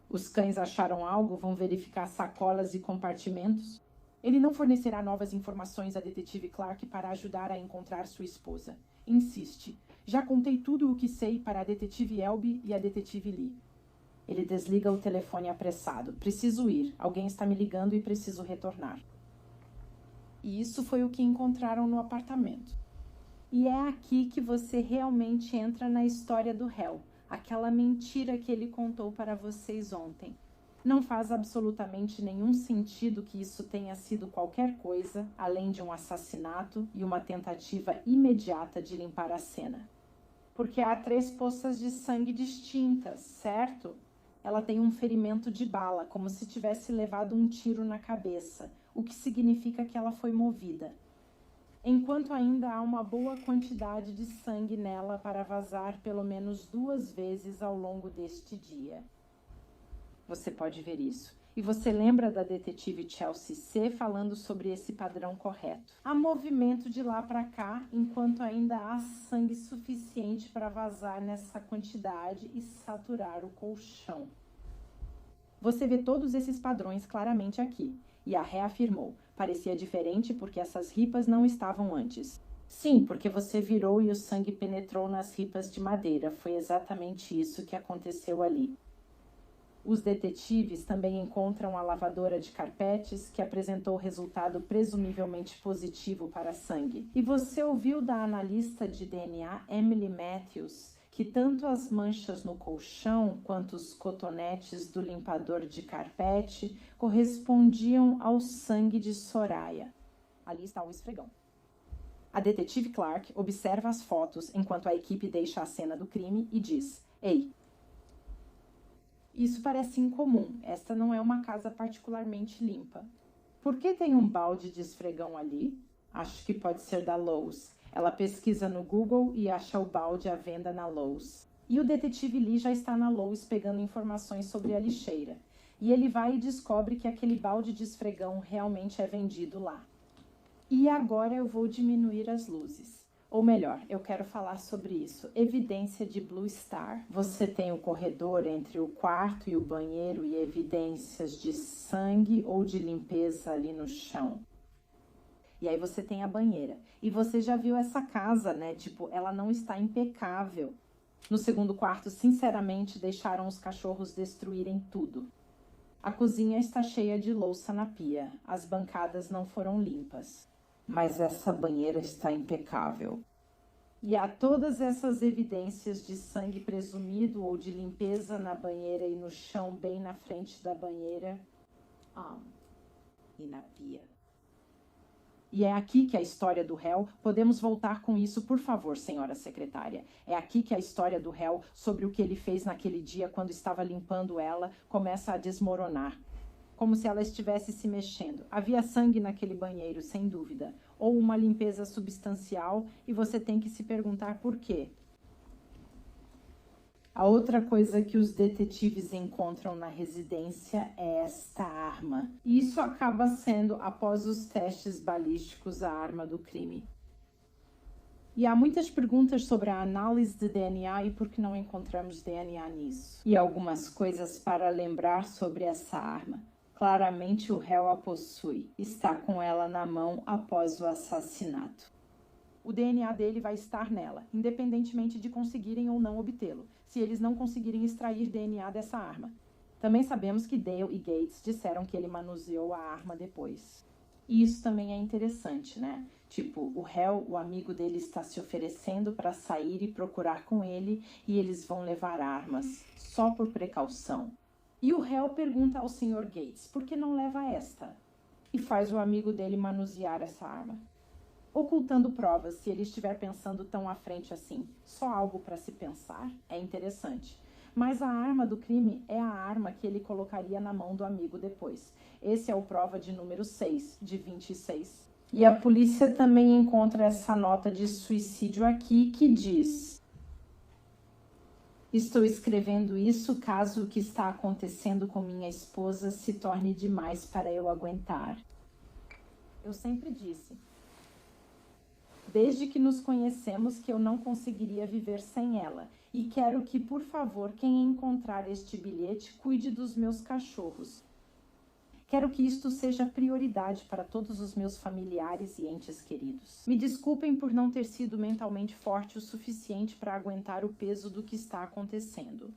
Os cães acharam algo? Vão verificar sacolas e compartimentos? Ele não fornecerá novas informações a detetive Clark para ajudar a encontrar sua esposa. Insiste. Já contei tudo o que sei para a detetive Elby e a detetive Lee. Ele desliga o telefone apressado. Preciso ir. Alguém está me ligando e preciso retornar. E isso foi o que encontraram no apartamento. E é aqui que você realmente entra na história do réu. Aquela mentira que ele contou para vocês ontem. Não faz absolutamente nenhum sentido que isso tenha sido qualquer coisa, além de um assassinato e uma tentativa imediata de limpar a cena. Porque há 3 poças de sangue distintas, certo? Ela tem um ferimento de bala, como se tivesse levado um tiro na cabeça, o que significa que ela foi movida. Enquanto ainda há uma boa quantidade de sangue nela para vazar pelo menos 2 vezes ao longo deste dia. Você pode ver isso. E você lembra da detetive Chelsea C. falando sobre esse padrão correto. Há movimento de lá para cá, enquanto ainda há sangue suficiente para vazar nessa quantidade e saturar o colchão. Você vê todos esses padrões claramente aqui. E a ré afirmou. Parecia diferente porque essas ripas não estavam antes. Sim, porque você virou e o sangue penetrou nas ripas de madeira. Foi exatamente isso que aconteceu ali. Os detetives também encontram a lavadora de carpetes, que apresentou resultado presumivelmente positivo para sangue. E você ouviu da analista de DNA, Emily Matthews, que tanto as manchas no colchão quanto os cotonetes do limpador de carpete correspondiam ao sangue de Soraya. Ali está o esfregão. A detetive Clark observa as fotos enquanto a equipe deixa a cena do crime e diz: Ei, isso parece incomum. Esta não é uma casa particularmente limpa. Por que tem um balde de esfregão ali? Acho que pode ser da Lowe's. Ela pesquisa no Google e acha o balde à venda na Lowe's. E o detetive Lee já está na Lowe's pegando informações sobre a lixeira. E ele vai e descobre que aquele balde de esfregão realmente é vendido lá. E agora eu vou diminuir as luzes. Ou melhor, eu quero falar sobre isso. Evidência de Blue Star. Você tem o corredor entre o quarto e o banheiro e evidências de sangue ou de limpeza ali no chão. E aí você tem a banheira. E você já viu essa casa, né? Ela não está impecável. No segundo quarto, sinceramente, deixaram os cachorros destruírem tudo. A cozinha está cheia de louça na pia. As bancadas não foram limpas. Mas essa banheira está impecável. E há todas essas evidências de sangue presumido ou de limpeza na banheira e no chão bem na frente da banheira e na pia. E é aqui que a história do réu, podemos voltar com isso, por favor, senhora secretária. É aqui que a história do réu, sobre o que ele fez naquele dia quando estava limpando ela, começa a desmoronar. Como se ela estivesse se mexendo. Havia sangue naquele banheiro, sem dúvida. Ou uma limpeza substancial, e você tem que se perguntar por quê. A outra coisa que os detetives encontram na residência é esta arma. Isso acaba sendo, após os testes balísticos, a arma do crime. E há muitas perguntas sobre a análise de DNA e por que não encontramos DNA nisso. E algumas coisas para lembrar sobre essa arma. Claramente o réu a possui. Está com ela na mão após o assassinato. O DNA dele vai estar nela, independentemente de conseguirem ou não obtê-lo, se eles não conseguirem extrair DNA dessa arma. Também sabemos que Dale e Gates disseram que ele manuseou a arma depois. E isso também é interessante, né? Tipo, o réu, o amigo dele, está se oferecendo para sair e procurar com ele e eles vão levar armas, só por precaução. E o réu pergunta ao Sr. Gates, por que não leva esta? E faz o amigo dele manusear essa arma. Ocultando provas, se ele estiver pensando tão à frente assim, só algo para se pensar, é interessante. Mas a arma do crime é a arma que ele colocaria na mão do amigo depois. Esse é o prova de número 6, de 26. E a polícia também encontra essa nota de suicídio aqui que diz: estou escrevendo isso caso o que está acontecendo com minha esposa se torne demais para eu aguentar. Eu sempre disse, desde que nos conhecemos, que eu não conseguiria viver sem ela. E quero que, por favor, quem encontrar este bilhete, cuide dos meus cachorros. Quero que isto seja prioridade para todos os meus familiares e entes queridos. Me desculpem por não ter sido mentalmente forte o suficiente para aguentar o peso do que está acontecendo.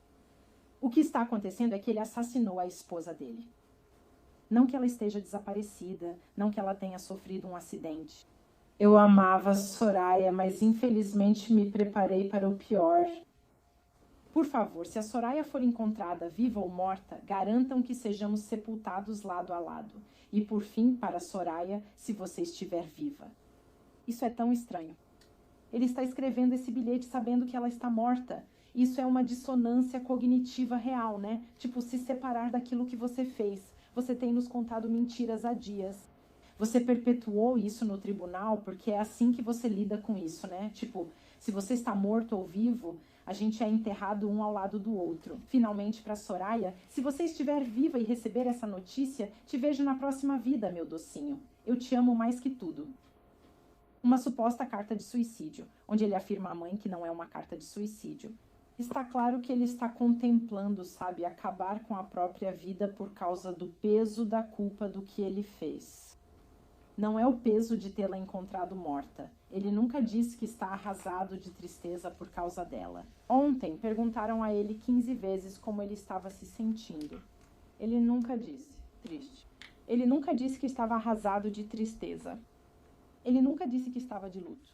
O que está acontecendo é que ele assassinou a esposa dele. Não que ela esteja desaparecida, não que ela tenha sofrido um acidente. Eu amava Soraya, mas infelizmente me preparei para o pior. Por favor, se a Soraya for encontrada viva ou morta, garantam que sejamos sepultados lado a lado. E por fim, para Soraya, se você estiver viva. Isso é tão estranho. Ele está escrevendo esse bilhete sabendo que ela está morta. Isso é uma dissonância cognitiva real, né? Tipo, se separar daquilo que você fez. Você tem nos contado mentiras há dias. Você perpetuou isso no tribunal porque é assim que você lida com isso, né? Tipo, se você está morto ou vivo, a gente é enterrado um ao lado do outro. Finalmente, para Soraya, se você estiver viva e receber essa notícia, te vejo na próxima vida, meu docinho. Eu te amo mais que tudo. Uma suposta carta de suicídio, onde ele afirma à mãe que não é uma carta de suicídio. Está claro que ele está contemplando, sabe, acabar com a própria vida por causa do peso da culpa do que ele fez. Não é o peso de tê-la encontrado morta. Ele nunca disse que está arrasado de tristeza por causa dela. Ontem, perguntaram a ele 15 vezes como ele estava se sentindo. Ele nunca disse. Triste. Ele nunca disse que estava arrasado de tristeza. Ele nunca disse que estava de luto.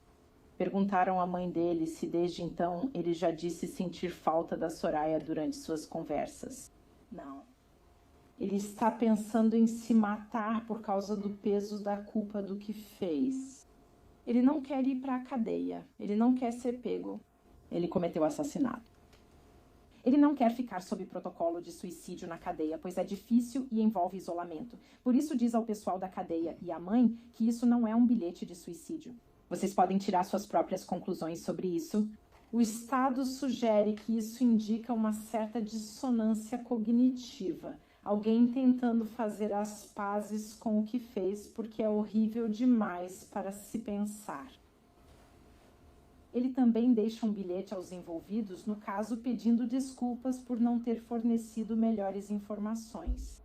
Perguntaram à mãe dele se desde então ele já disse sentir falta da Soraya durante suas conversas. Não. Ele está pensando em se matar por causa do peso da culpa do que fez. Ele não quer ir para a cadeia. Ele não quer ser pego. Ele cometeu assassinato. Ele não quer ficar sob protocolo de suicídio na cadeia, pois é difícil e envolve isolamento. Por isso diz ao pessoal da cadeia e à mãe que isso não é um bilhete de suicídio. Vocês podem tirar suas próprias conclusões sobre isso. O Estado sugere que isso indica uma certa dissonância cognitiva. Alguém tentando fazer as pazes com o que fez porque é horrível demais para se pensar. Ele também deixa um bilhete aos envolvidos, no caso pedindo desculpas por não ter fornecido melhores informações.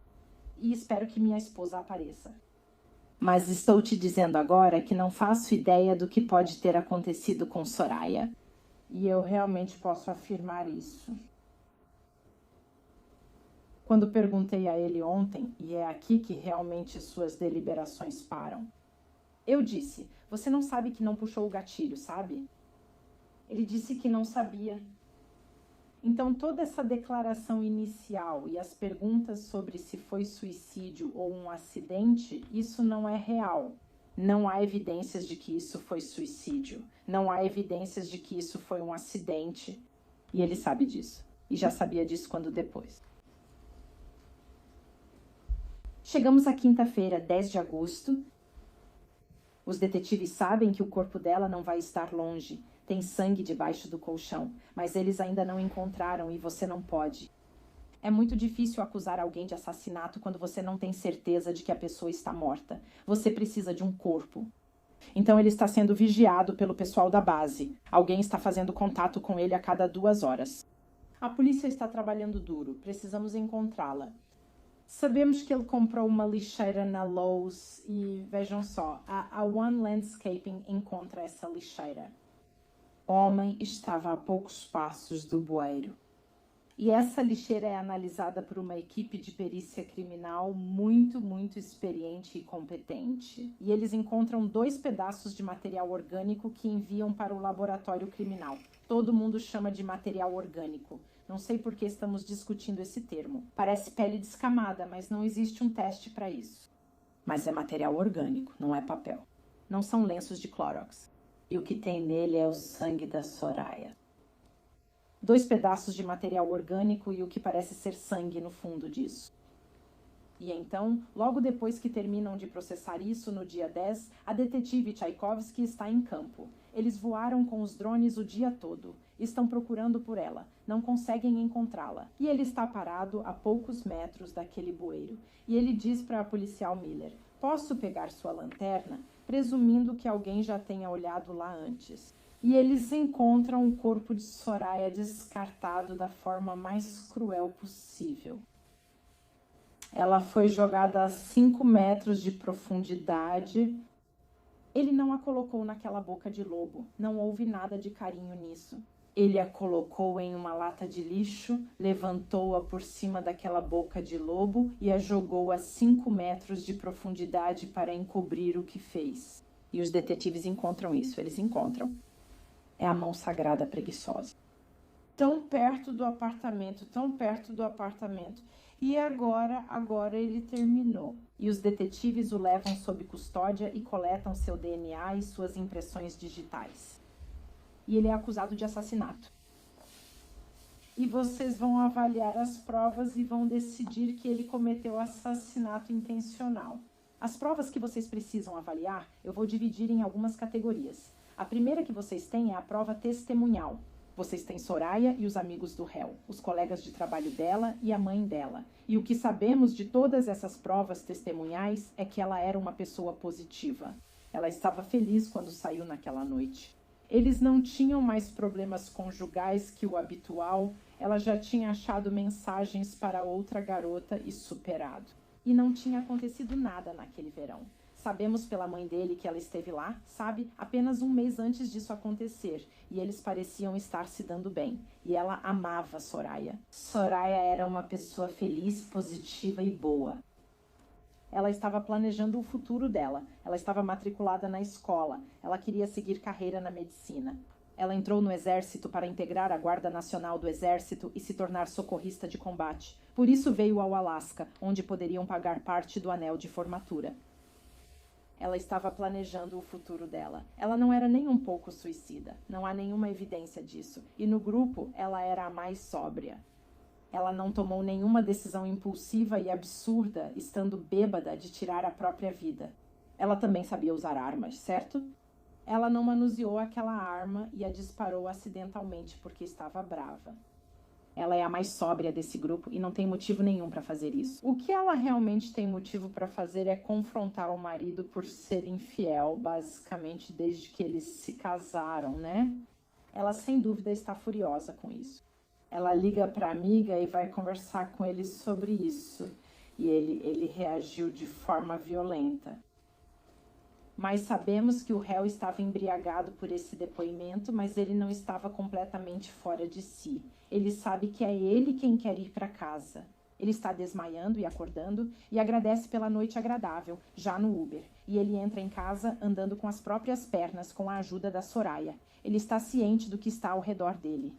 E espero que minha esposa apareça. Mas estou te dizendo agora que não faço ideia do que pode ter acontecido com Soraya. E eu realmente posso afirmar isso. Quando perguntei a ele ontem, e é aqui que realmente suas deliberações param, eu disse, você não sabe que não puxou o gatilho, sabe? Ele disse que não sabia. Então, toda essa declaração inicial e as perguntas sobre se foi suicídio ou um acidente, isso não é real. Não há evidências de que isso foi suicídio. Não há evidências de que isso foi um acidente. E ele sabe disso. E já sabia disso quando depois. Chegamos à quinta-feira, 10 de agosto. Os detetives sabem que o corpo dela não vai estar longe. Tem sangue debaixo do colchão, mas eles ainda não encontraram e você não pode. É muito difícil acusar alguém de assassinato quando você não tem certeza de que a pessoa está morta. Você precisa de um corpo. Então ele está sendo vigiado pelo pessoal da base. Alguém está fazendo contato com ele a cada 2 horas. A polícia está trabalhando duro. Precisamos encontrá-la. Sabemos que ele comprou uma lixeira na Lowe's e, vejam só, a One Landscaping encontra essa lixeira. O homem estava a poucos passos do bueiro. E essa lixeira é analisada por uma equipe de perícia criminal muito experiente e competente. E eles encontram 2 pedaços de material orgânico que enviam para o laboratório criminal. Todo mundo chama de material orgânico. Não sei por que estamos discutindo esse termo. Parece pele descamada, mas não existe um teste para isso. Mas é material orgânico, não é papel. Não são lenços de Clorox. E o que tem nele é o sangue da Soraya. 2 pedaços de material orgânico e o que parece ser sangue no fundo disso. E então, logo depois que terminam de processar isso, no dia 10, a detetive Tchaikovsky está em campo. Eles voaram com os drones o dia todo. Estão procurando por ela. Não conseguem encontrá-la. E ele está parado a poucos metros daquele bueiro. E ele diz para a policial Miller: "Posso pegar sua lanterna?", presumindo que alguém já tenha olhado lá antes. E eles encontram o corpo de Soraya descartado da forma mais cruel possível. Ela foi jogada a 5 metros de profundidade. Ele não a colocou naquela boca de lobo. Não houve nada de carinho nisso. Ele a colocou em uma lata de lixo, levantou-a por cima daquela boca de lobo e a jogou a 5 metros de profundidade para encobrir o que fez. E os detetives encontram isso. Eles encontram. É a mão sagrada preguiçosa. Tão perto do apartamento, tão perto do apartamento. E agora ele terminou. E os detetives o levam sob custódia e coletam seu DNA e suas impressões digitais. E ele é acusado de assassinato. E vocês vão avaliar as provas e vão decidir que ele cometeu assassinato intencional. As provas que vocês precisam avaliar, eu vou dividir em algumas categorias. A primeira que vocês têm é a prova testemunhal. Vocês têm Soraya e os amigos do réu, os colegas de trabalho dela e a mãe dela. E o que sabemos de todas essas provas testemunhais é que ela era uma pessoa positiva. Ela estava feliz quando saiu naquela noite. Eles não tinham mais problemas conjugais que o habitual. Ela já tinha achado mensagens para outra garota e superado. E não tinha acontecido nada naquele verão. Sabemos pela mãe dele que ela esteve lá, sabe, apenas 1 mês antes disso acontecer, e eles pareciam estar se dando bem. E ela amava Soraya. Soraya era uma pessoa feliz, positiva e boa. Ela estava planejando o futuro dela. Ela estava matriculada na escola. Ela queria seguir carreira na medicina. Ela entrou no exército para integrar a Guarda Nacional do Exército e se tornar socorrista de combate. Por isso veio ao Alasca, onde poderiam pagar parte do anel de formatura. Ela estava planejando o futuro dela. Ela não era nem um pouco suicida. Não há nenhuma evidência disso. E no grupo, ela era a mais sóbria. Ela não tomou nenhuma decisão impulsiva e absurda, estando bêbada, de tirar a própria vida. Ela também sabia usar armas, certo? Ela não manuseou aquela arma e a disparou acidentalmente porque estava brava. Ela é a mais sóbria desse grupo e não tem motivo nenhum para fazer isso. O que ela realmente tem motivo para fazer é confrontar o marido por ser infiel, basicamente desde que eles se casaram, né? Ela sem dúvida está furiosa com isso. Ela liga para a amiga e vai conversar com ele sobre isso. E ele reagiu de forma violenta. Mas sabemos que o réu estava embriagado por esse depoimento, mas ele não estava completamente fora de si. Ele sabe que é ele quem quer ir para casa. Ele está desmaiando e acordando e agradece pela noite agradável, já no Uber. E ele entra em casa andando com as próprias pernas com a ajuda da Soraya. Ele está ciente do que está ao redor dele.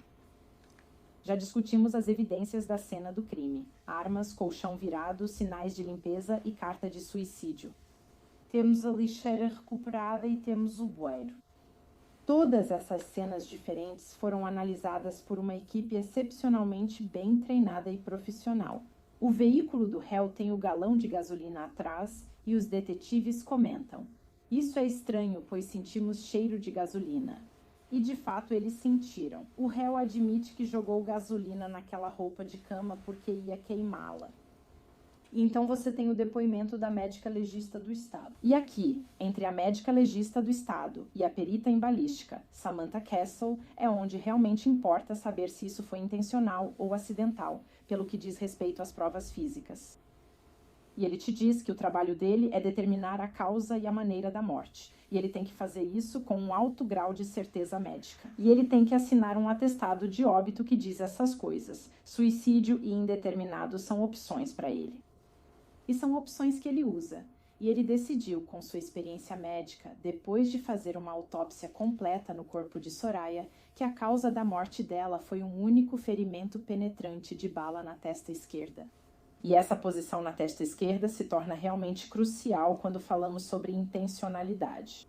Já discutimos as evidências da cena do crime. Armas, colchão virado, sinais de limpeza e carta de suicídio. Temos a lixeira recuperada e temos o bueiro. Todas essas cenas diferentes foram analisadas por uma equipe excepcionalmente bem treinada e profissional. O veículo do réu tem o galão de gasolina atrás e os detetives comentam: "Isso é estranho, pois sentimos cheiro de gasolina." E de fato eles sentiram. O réu admite que jogou gasolina naquela roupa de cama porque ia queimá-la. Então você tem o depoimento da médica legista do estado. E aqui, entre a médica legista do estado e a perita em balística, Samantha Castle, é onde realmente importa saber se isso foi intencional ou acidental, pelo que diz respeito às provas físicas. E ele te diz que o trabalho dele é determinar a causa e a maneira da morte. E ele tem que fazer isso com um alto grau de certeza médica. E ele tem que assinar um atestado de óbito que diz essas coisas. Suicídio e indeterminado são opções para ele. E são opções que ele usa. E ele decidiu, com sua experiência médica, depois de fazer uma autópsia completa no corpo de Soraya, que a causa da morte dela foi um único ferimento penetrante de bala na testa esquerda. E essa posição na testa esquerda se torna realmente crucial quando falamos sobre intencionalidade.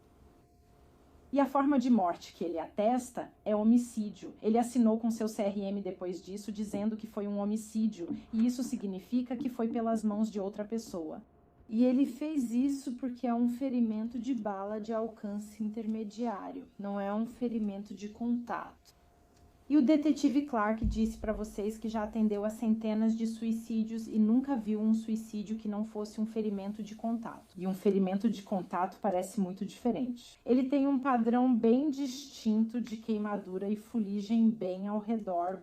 E a forma de morte que ele atesta é homicídio. Ele assinou com seu CRM depois disso, dizendo que foi um homicídio, e isso significa que foi pelas mãos de outra pessoa. E ele fez isso porque é um ferimento de bala de alcance intermediário, não é um ferimento de contato. E o detetive Clark disse para vocês que já atendeu a centenas de suicídios e nunca viu um suicídio que não fosse um ferimento de contato. E um ferimento de contato parece muito diferente. Ele tem um padrão bem distinto de queimadura e fuligem bem ao redor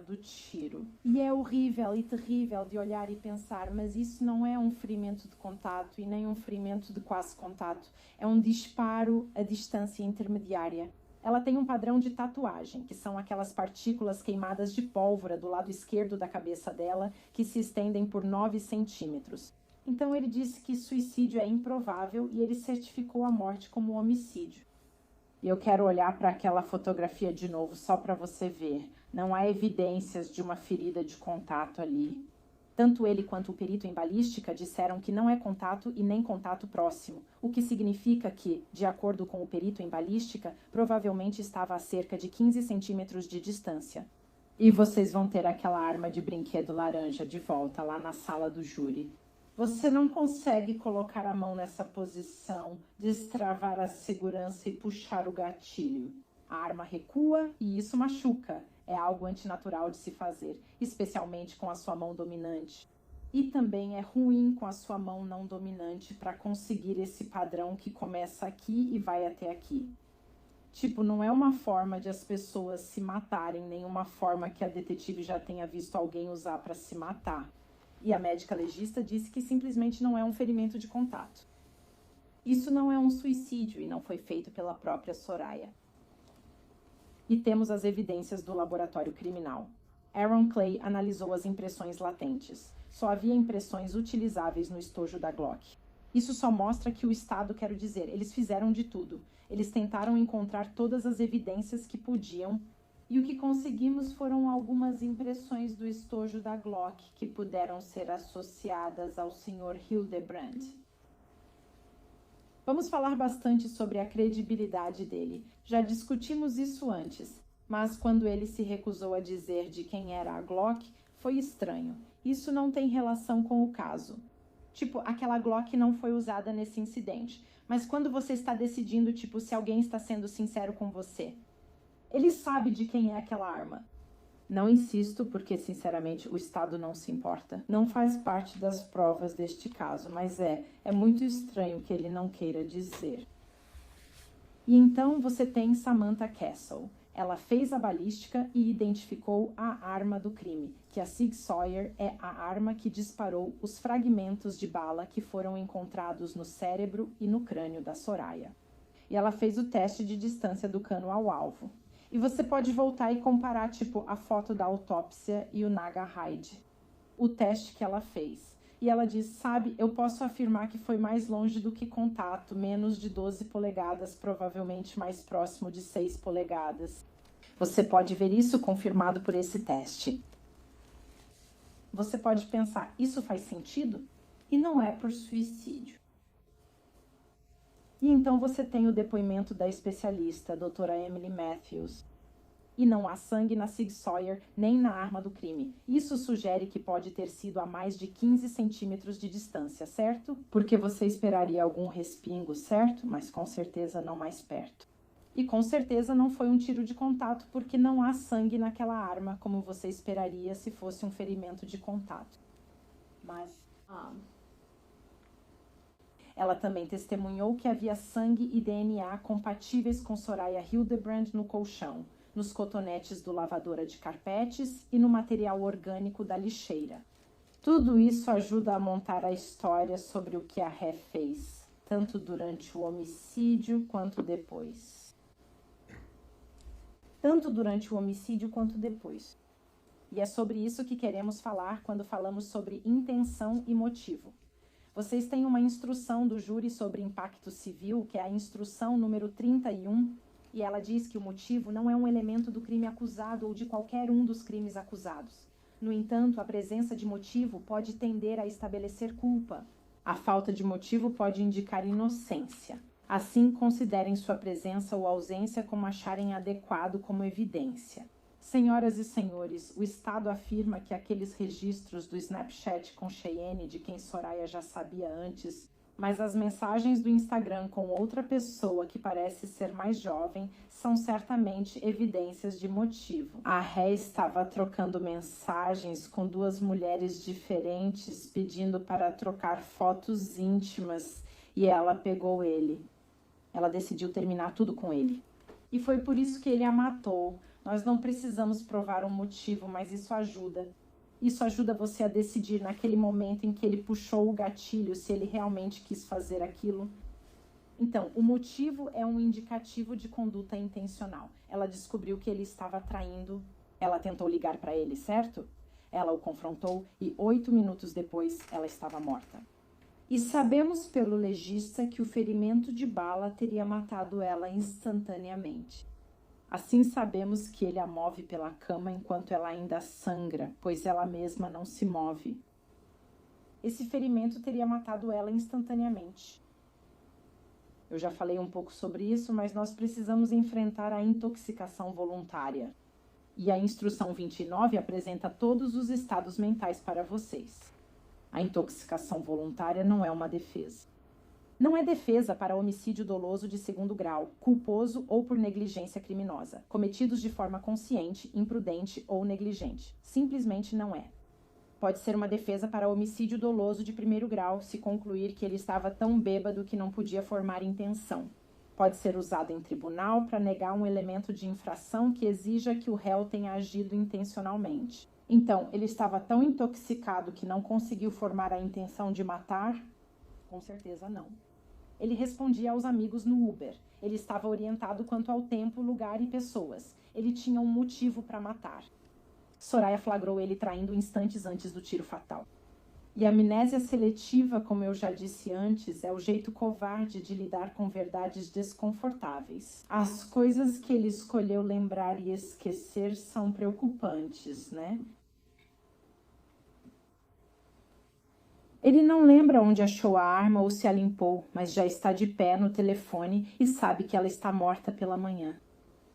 do tiro. E é horrível e terrível de olhar e pensar, mas isso não é um ferimento de contato e nem um ferimento de quase contato. É um disparo a distância intermediária. Ela tem um padrão de tatuagem, que são aquelas partículas queimadas de pólvora do lado esquerdo da cabeça dela, que se estendem por 9 centímetros. Então ele disse que suicídio é improvável e ele certificou a morte como homicídio. E eu quero olhar para aquela fotografia de novo, só para você ver. Não há evidências de uma ferida de contato ali. Tanto ele quanto o perito em balística disseram que não é contato e nem contato próximo, o que significa que, de acordo com o perito em balística, provavelmente estava a cerca de 15 centímetros de distância. E vocês vão ter aquela arma de brinquedo laranja de volta lá na sala do júri. Você não consegue colocar a mão nessa posição, destravar a segurança e puxar o gatilho. A arma recua e isso machuca. É algo antinatural de se fazer, especialmente com a sua mão dominante. E também é ruim com a sua mão não dominante para conseguir esse padrão que começa aqui e vai até aqui. Tipo, não é uma forma de as pessoas se matarem, nem uma forma que a detetive já tenha visto alguém usar para se matar. E a médica legista disse que simplesmente não é um ferimento de contato. Isso não é um suicídio e não foi feito pela própria Soraya. E temos as evidências do laboratório criminal. Aaron Clay analisou as impressões latentes. Só havia impressões utilizáveis no estojo da Glock. Isso só mostra que o Estado, quero dizer, eles fizeram de tudo. Eles tentaram encontrar todas as evidências que podiam, e o que conseguimos foram algumas impressões do estojo da Glock que puderam ser associadas ao Sr. Hildebrand. Vamos falar bastante sobre a credibilidade dele. Já discutimos isso antes, mas quando ele se recusou a dizer de quem era a Glock, foi estranho. Isso não tem relação com o caso. Tipo, aquela Glock não foi usada nesse incidente. Mas quando você está decidindo, tipo, se alguém está sendo sincero com você, ele sabe de quem é aquela arma. Não insisto porque, sinceramente, o Estado não se importa. Não faz parte das provas deste caso, mas é muito estranho que ele não queira dizer. E então você tem Samantha Castle. Ela fez a balística e identificou a arma do crime, que a Sig Sauer é a arma que disparou os fragmentos de bala que foram encontrados no cérebro e no crânio da Soraya. E ela fez o teste de distância do cano ao alvo. E você pode voltar e comparar, tipo, a foto da autópsia e o Naga Hyde. o teste que ela fez. E ela diz, sabe, eu posso afirmar que foi mais longe do que contato, menos de 12 polegadas, provavelmente mais próximo de 6 polegadas. Você pode ver isso confirmado por esse teste. Você pode pensar, isso faz sentido? E não é por suicídio. E então você tem o depoimento da especialista, a doutora Emily Matthews. E não há sangue na Sig Sauer nem na arma do crime. Isso sugere que pode ter sido a mais de 15 centímetros de distância, certo? Porque você esperaria algum respingo, certo? Mas com certeza não mais perto. E com certeza não foi um tiro de contato, porque não há sangue naquela arma, como você esperaria se fosse um ferimento de contato. Mas ela também testemunhou que havia sangue e DNA compatíveis com Soraya Hildebrand no colchão, nos cotonetes do lavadora de carpetes e no material orgânico da lixeira. Tudo isso ajuda a montar a história sobre o que a ré fez, tanto durante o homicídio quanto depois. E é sobre isso que queremos falar quando falamos sobre intenção e motivo. Vocês têm uma instrução do júri sobre impacto civil, que é a instrução número 31, e ela diz que o motivo não é um elemento do crime acusado ou de qualquer um dos crimes acusados. No entanto, a presença de motivo pode tender a estabelecer culpa. A falta de motivo pode indicar inocência. Assim, considerem sua presença ou ausência como acharem adequado como evidência. Senhoras e senhores, o Estado afirma que aqueles registros do Snapchat com Cheyenne, de quem Soraya já sabia antes, mas as mensagens do Instagram com outra pessoa que parece ser mais jovem são certamente evidências de motivo. A ré estava trocando mensagens com duas mulheres diferentes, pedindo para trocar fotos íntimas, e ela pegou ele. Ela decidiu terminar tudo com ele. E foi por isso que ele a matou. Nós não precisamos provar um motivo, mas isso ajuda. Isso ajuda você a decidir naquele momento em que ele puxou o gatilho, se ele realmente quis fazer aquilo. Então, o motivo é um indicativo de conduta intencional. Ela descobriu que ele estava traindo. Ela tentou ligar para ele, certo? Ela o confrontou e 8 minutos depois ela estava morta. E sabemos pelo legista que o ferimento de bala teria matado ela instantaneamente. Assim sabemos que ele a move pela cama enquanto ela ainda sangra, pois ela mesma não se move. Esse ferimento teria matado ela instantaneamente. Eu já falei um pouco sobre isso, mas nós precisamos enfrentar a intoxicação voluntária. E a instrução 29 apresenta todos os estados mentais para vocês. A intoxicação voluntária não é uma defesa. Não é defesa para homicídio doloso de segundo grau, culposo ou por negligência criminosa, cometidos de forma consciente, imprudente ou negligente. Simplesmente não é. Pode ser uma defesa para homicídio doloso de primeiro grau, se concluir que ele estava tão bêbado que não podia formar intenção. Pode ser usado em tribunal para negar um elemento de infração que exija que o réu tenha agido intencionalmente. Então, ele estava tão intoxicado que não conseguiu formar a intenção de matar? Com certeza não. Ele respondia aos amigos no Uber. Ele estava orientado quanto ao tempo, lugar e pessoas. Ele tinha um motivo para matar. Soraya flagrou ele traindo instantes antes do tiro fatal. E a amnésia seletiva, como eu já disse antes, é o jeito covarde de lidar com verdades desconfortáveis. As coisas que ele escolheu lembrar e esquecer são preocupantes, né? Ele não lembra onde achou a arma ou se a limpou, mas já está de pé no telefone e sabe que ela está morta pela manhã.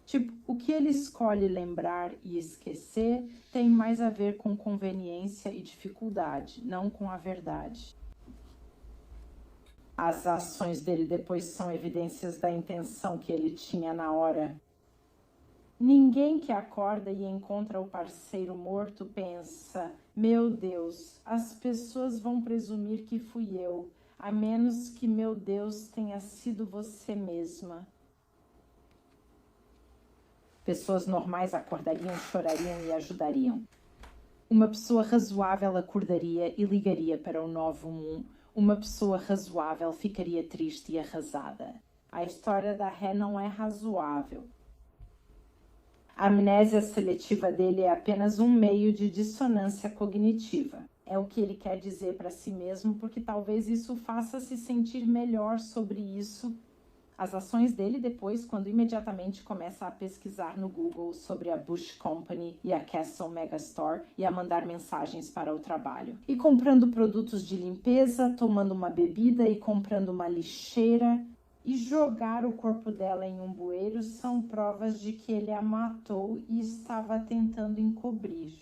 Tipo, o que ele escolhe lembrar e esquecer tem mais a ver com conveniência e dificuldade, não com a verdade. As ações dele depois são evidências da intenção que ele tinha na hora. Ninguém que acorda e encontra o parceiro morto pensa: meu Deus, as pessoas vão presumir que fui eu, a menos que meu Deus tenha sido você mesma. Pessoas normais acordariam, chorariam e ajudariam. Uma pessoa razoável acordaria e ligaria para o 911. Uma pessoa razoável ficaria triste e arrasada. A história da ré não é razoável. A amnésia seletiva dele é apenas um meio de dissonância cognitiva. É o que ele quer dizer para si mesmo, porque talvez isso faça se sentir melhor sobre isso. As ações dele depois, quando imediatamente começa a pesquisar no Google sobre a Bush Company e a Castle Megastore e a mandar mensagens para o trabalho. E comprando produtos de limpeza, tomando uma bebida e comprando uma lixeira. E jogar o corpo dela em um bueiro são provas de que ele a matou e estava tentando encobrir.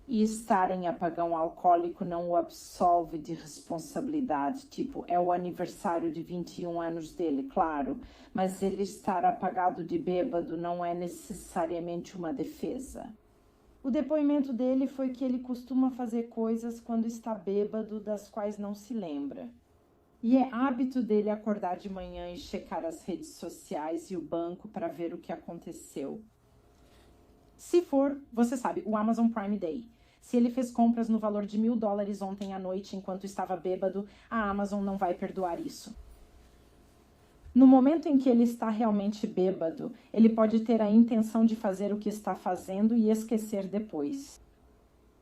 E estar em apagão alcoólico não o absolve de responsabilidade, tipo, é o aniversário de 21 anos dele, claro, mas ele estar apagado de bêbado não é necessariamente uma defesa. O depoimento dele foi que ele costuma fazer coisas quando está bêbado das quais não se lembra. E é hábito dele acordar de manhã e checar as redes sociais e o banco para ver o que aconteceu. Se for, você sabe, o Amazon Prime Day. Se ele fez compras no valor de $1.000 ontem à noite enquanto estava bêbado, a Amazon não vai perdoar isso. No momento em que ele está realmente bêbado, ele pode ter a intenção de fazer o que está fazendo e esquecer depois.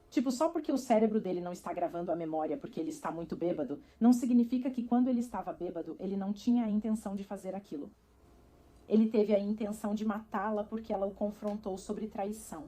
Tipo, só porque o cérebro dele não está gravando a memória porque ele está muito bêbado, não significa que quando ele estava bêbado, ele não tinha a intenção de fazer aquilo. Ele teve a intenção de matá-la porque ela o confrontou sobre traição.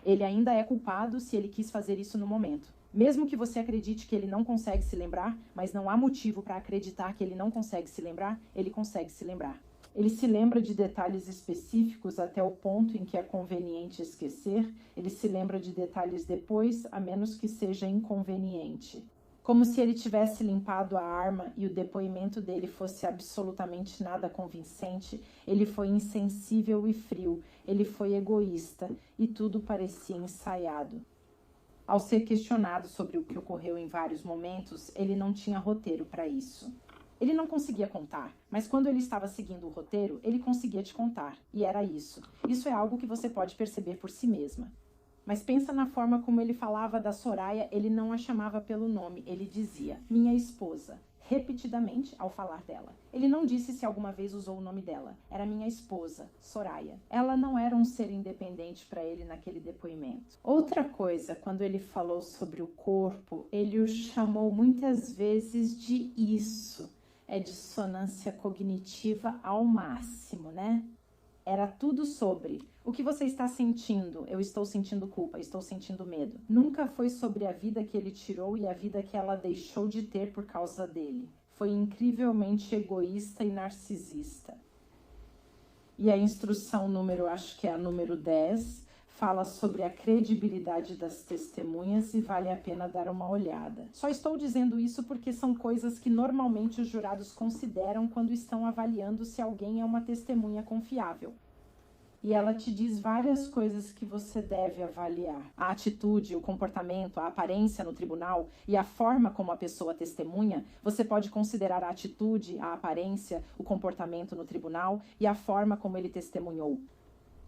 Ele ainda é culpado se ele quis fazer isso no momento. Mesmo que você acredite que ele não consegue se lembrar, mas não há motivo para acreditar que ele não consegue se lembrar, ele consegue se lembrar. Ele se lembra de detalhes específicos até o ponto em que é conveniente esquecer. Ele se lembra de detalhes depois, a menos que seja inconveniente. Como se ele tivesse limpado a arma e o depoimento dele fosse absolutamente nada convincente, ele foi insensível e frio, ele foi egoísta e tudo parecia ensaiado. Ao ser questionado sobre o que ocorreu em vários momentos, ele não tinha roteiro para isso. Ele não conseguia contar, mas quando ele estava seguindo o roteiro, ele conseguia te contar, e era isso. Isso é algo que você pode perceber por si mesma. Mas pensa na forma como ele falava da Soraya, ele não a chamava pelo nome, ele dizia, minha esposa, repetidamente ao falar dela. Ele não disse se alguma vez usou o nome dela, era minha esposa, Soraya. Ela não era um ser independente para ele naquele depoimento. Outra coisa, quando ele falou sobre o corpo, ele o chamou muitas vezes de isso. É dissonância cognitiva ao máximo, né? Era tudo sobre o que você está sentindo. Eu estou sentindo culpa, estou sentindo medo. Nunca foi sobre a vida que ele tirou e a vida que ela deixou de ter por causa dele. Foi incrivelmente egoísta e narcisista. E a instrução acho que é a número 10, fala sobre a credibilidade das testemunhas e vale a pena dar uma olhada. Só estou dizendo isso porque são coisas que normalmente os jurados consideram quando estão avaliando se alguém é uma testemunha confiável. E ela te diz várias coisas que você deve avaliar. A atitude, o comportamento, a aparência no tribunal e a forma como a pessoa testemunha. Você pode considerar a atitude, a aparência, o comportamento no tribunal e a forma como ele testemunhou.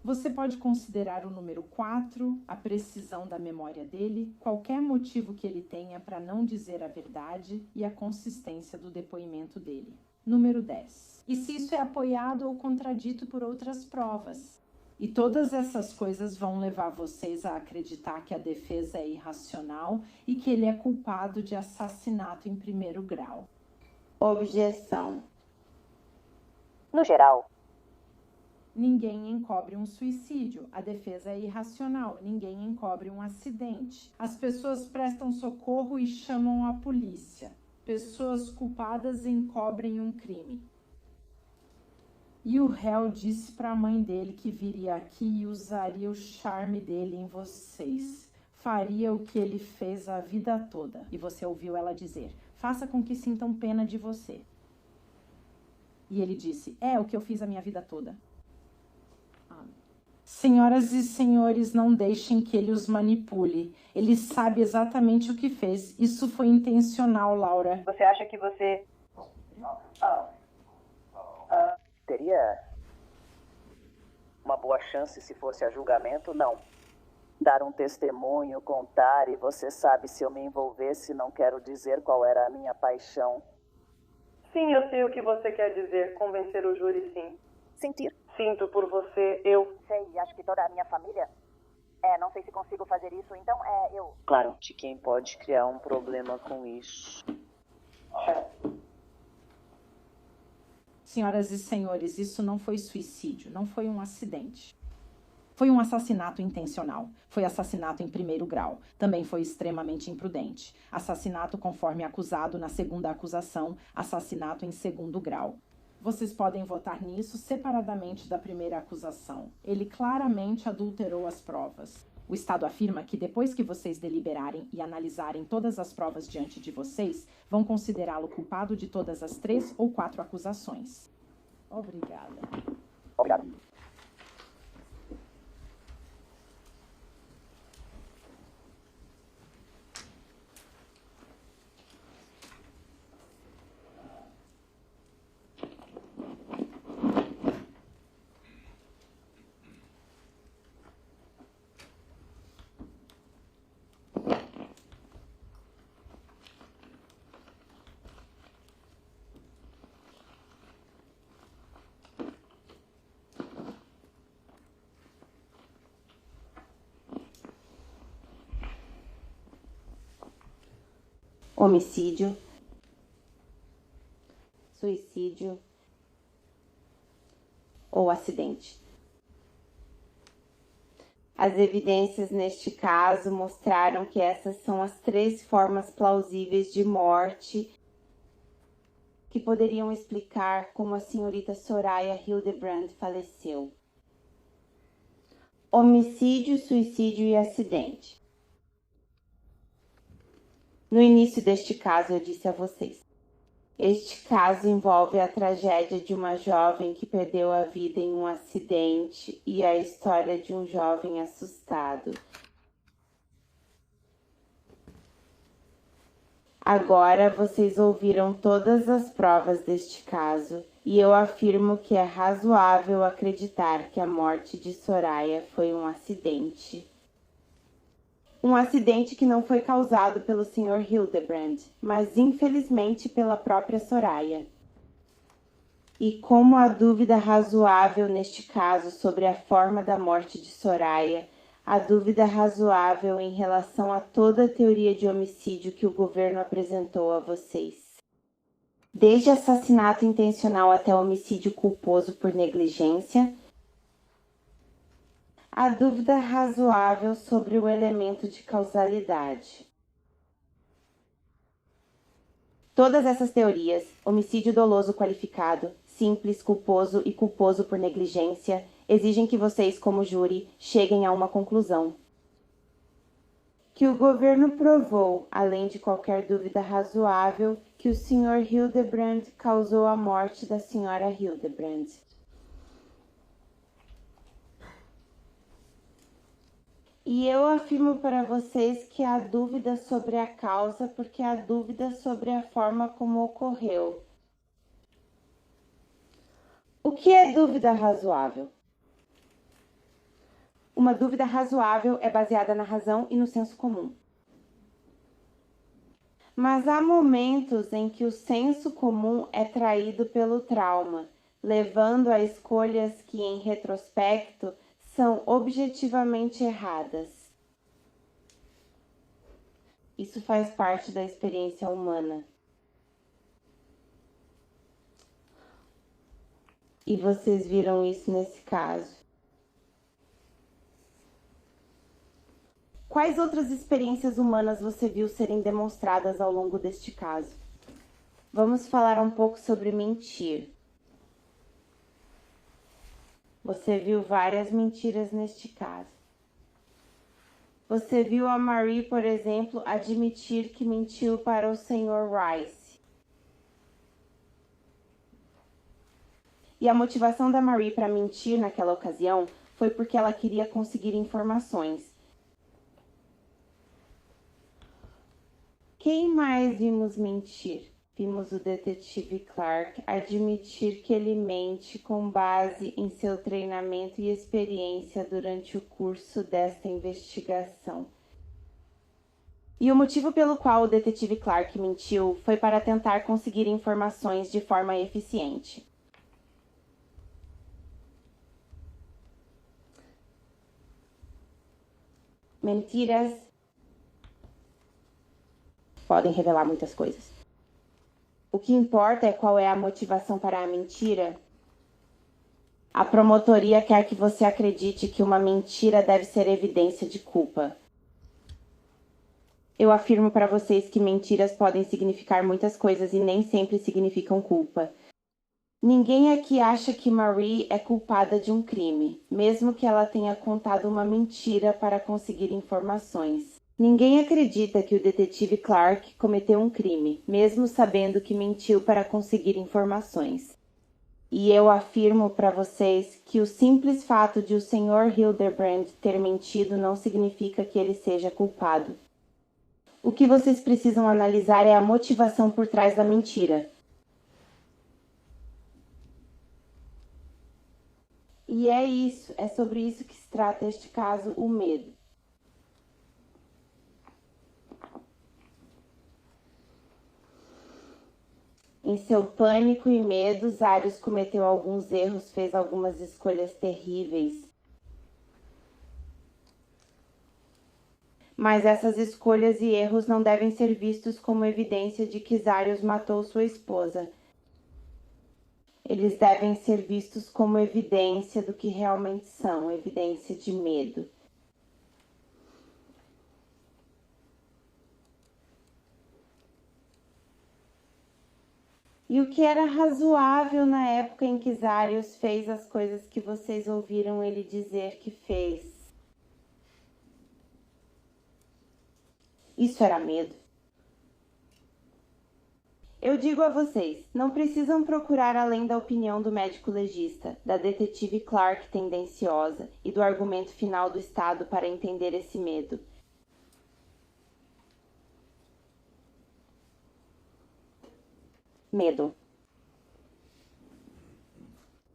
Você pode considerar o número 4, a precisão da memória dele, qualquer motivo que ele tenha para não dizer a verdade e a consistência do depoimento dele. Número 10. E se isso é apoiado ou contradito por outras provas? E todas essas coisas vão levar vocês a acreditar que a defesa é irracional e que ele é culpado de assassinato em primeiro grau. Objeção. No geral, ninguém encobre um suicídio. A defesa é irracional. Ninguém encobre um acidente. As pessoas prestam socorro e chamam a polícia. Pessoas culpadas encobrem um crime. E o réu disse para a mãe dele que viria aqui e usaria o charme dele em vocês. Faria o que ele fez a vida toda. E você ouviu ela dizer, faça com que sintam pena de você. E ele disse, é o que eu fiz a minha vida toda. Senhoras e senhores, não deixem que ele os manipule. Ele sabe exatamente o que fez. Isso foi intencional, Laura. você acha que você teria uma boa chance se fosse a julgamento? Não. Dar um testemunho, contar, e você sabe, se eu me envolvesse, não quero dizer qual era a minha paixão. Sim, eu sei o que você quer dizer. Convencer o júri, sim. Sentir. Sinto por você, eu... Sei, acho que toda a minha família Não sei se consigo fazer isso, então eu... Claro, de quem pode criar um problema com isso. Senhoras e senhores, isso não foi suicídio, não foi um acidente. Foi um assassinato intencional. Foi assassinato em primeiro grau. Também foi extremamente imprudente. Assassinato conforme acusado na segunda acusação. Assassinato em segundo grau. Vocês podem votar nisso separadamente da primeira acusação. Ele claramente adulterou as provas. O Estado afirma que depois que vocês deliberarem e analisarem todas as provas diante de vocês, vão considerá-lo culpado de todas as 3 ou 4 acusações. Obrigada. Obrigado. Homicídio, suicídio ou acidente. As evidências neste caso mostraram que essas são as 3 formas plausíveis de morte que poderiam explicar como a senhorita Soraya Hildebrand faleceu. Homicídio, suicídio e acidente. No início deste caso, eu disse a vocês. Este caso envolve a tragédia de uma jovem que perdeu a vida em um acidente e a história de um jovem assustado. Agora vocês ouviram todas as provas deste caso e eu afirmo que é razoável acreditar que a morte de Soraya foi um acidente. Um acidente que não foi causado pelo Sr. Hildebrand, mas infelizmente pela própria Soraya. E como há dúvida razoável neste caso sobre a forma da morte de Soraya, há dúvida razoável em relação a toda a teoria de homicídio que o governo apresentou a vocês. Desde assassinato intencional até homicídio culposo por negligência, há dúvida razoável sobre o elemento de causalidade. Todas essas teorias, homicídio doloso qualificado, simples, culposo e culposo por negligência, exigem que vocês, como júri, cheguem a uma conclusão. Que o governo provou, além de qualquer dúvida razoável, que o Sr. Hildebrand causou a morte da Sra. Hildebrand. E eu afirmo para vocês que há dúvida sobre a causa porque há dúvida sobre a forma como ocorreu. O que é dúvida razoável? Uma dúvida razoável é baseada na razão e no senso comum. Mas há momentos em que o senso comum é traído pelo trauma, levando a escolhas que, em retrospecto, são objetivamente erradas. Isso faz parte da experiência humana. E vocês viram isso nesse caso. Quais outras experiências humanas você viu serem demonstradas ao longo deste caso? Vamos falar um pouco sobre mentir. Você viu várias mentiras neste caso. Você viu a Marie, por exemplo, admitir que mentiu para o Sr. Rice. E a motivação da Marie para mentir naquela ocasião foi porque ela queria conseguir informações. Quem mais vimos mentir? Vimos o detetive Clark admitir que ele mente com base em seu treinamento e experiência durante o curso desta investigação. E o motivo pelo qual o detetive Clark mentiu foi para tentar conseguir informações de forma eficiente. Mentiras podem revelar muitas coisas. O que importa é qual é a motivação para a mentira. A promotoria quer que você acredite que uma mentira deve ser evidência de culpa. Eu afirmo para vocês que mentiras podem significar muitas coisas e nem sempre significam culpa. Ninguém aqui acha que Marie é culpada de um crime, mesmo que ela tenha contado uma mentira para conseguir informações. Ninguém acredita que o detetive Clark cometeu um crime, mesmo sabendo que mentiu para conseguir informações. E eu afirmo para vocês que o simples fato de o Sr. Hildebrand ter mentido não significa que ele seja culpado. O que vocês precisam analisar é a motivação por trás da mentira. E é sobre isso que se trata este caso, o medo. Em seu pânico e medo, Zarius cometeu alguns erros, fez algumas escolhas terríveis. Mas essas escolhas e erros não devem ser vistos como evidência de que Zarius matou sua esposa. Eles devem ser vistos como evidência do que realmente são, evidência de medo. E o que era razoável na época em que Zarius fez as coisas que vocês ouviram ele dizer que fez? Isso era medo. Eu digo a vocês, não precisam procurar além da opinião do médico legista, da detetive Clark tendenciosa e do argumento final do Estado para entender esse medo. Medo.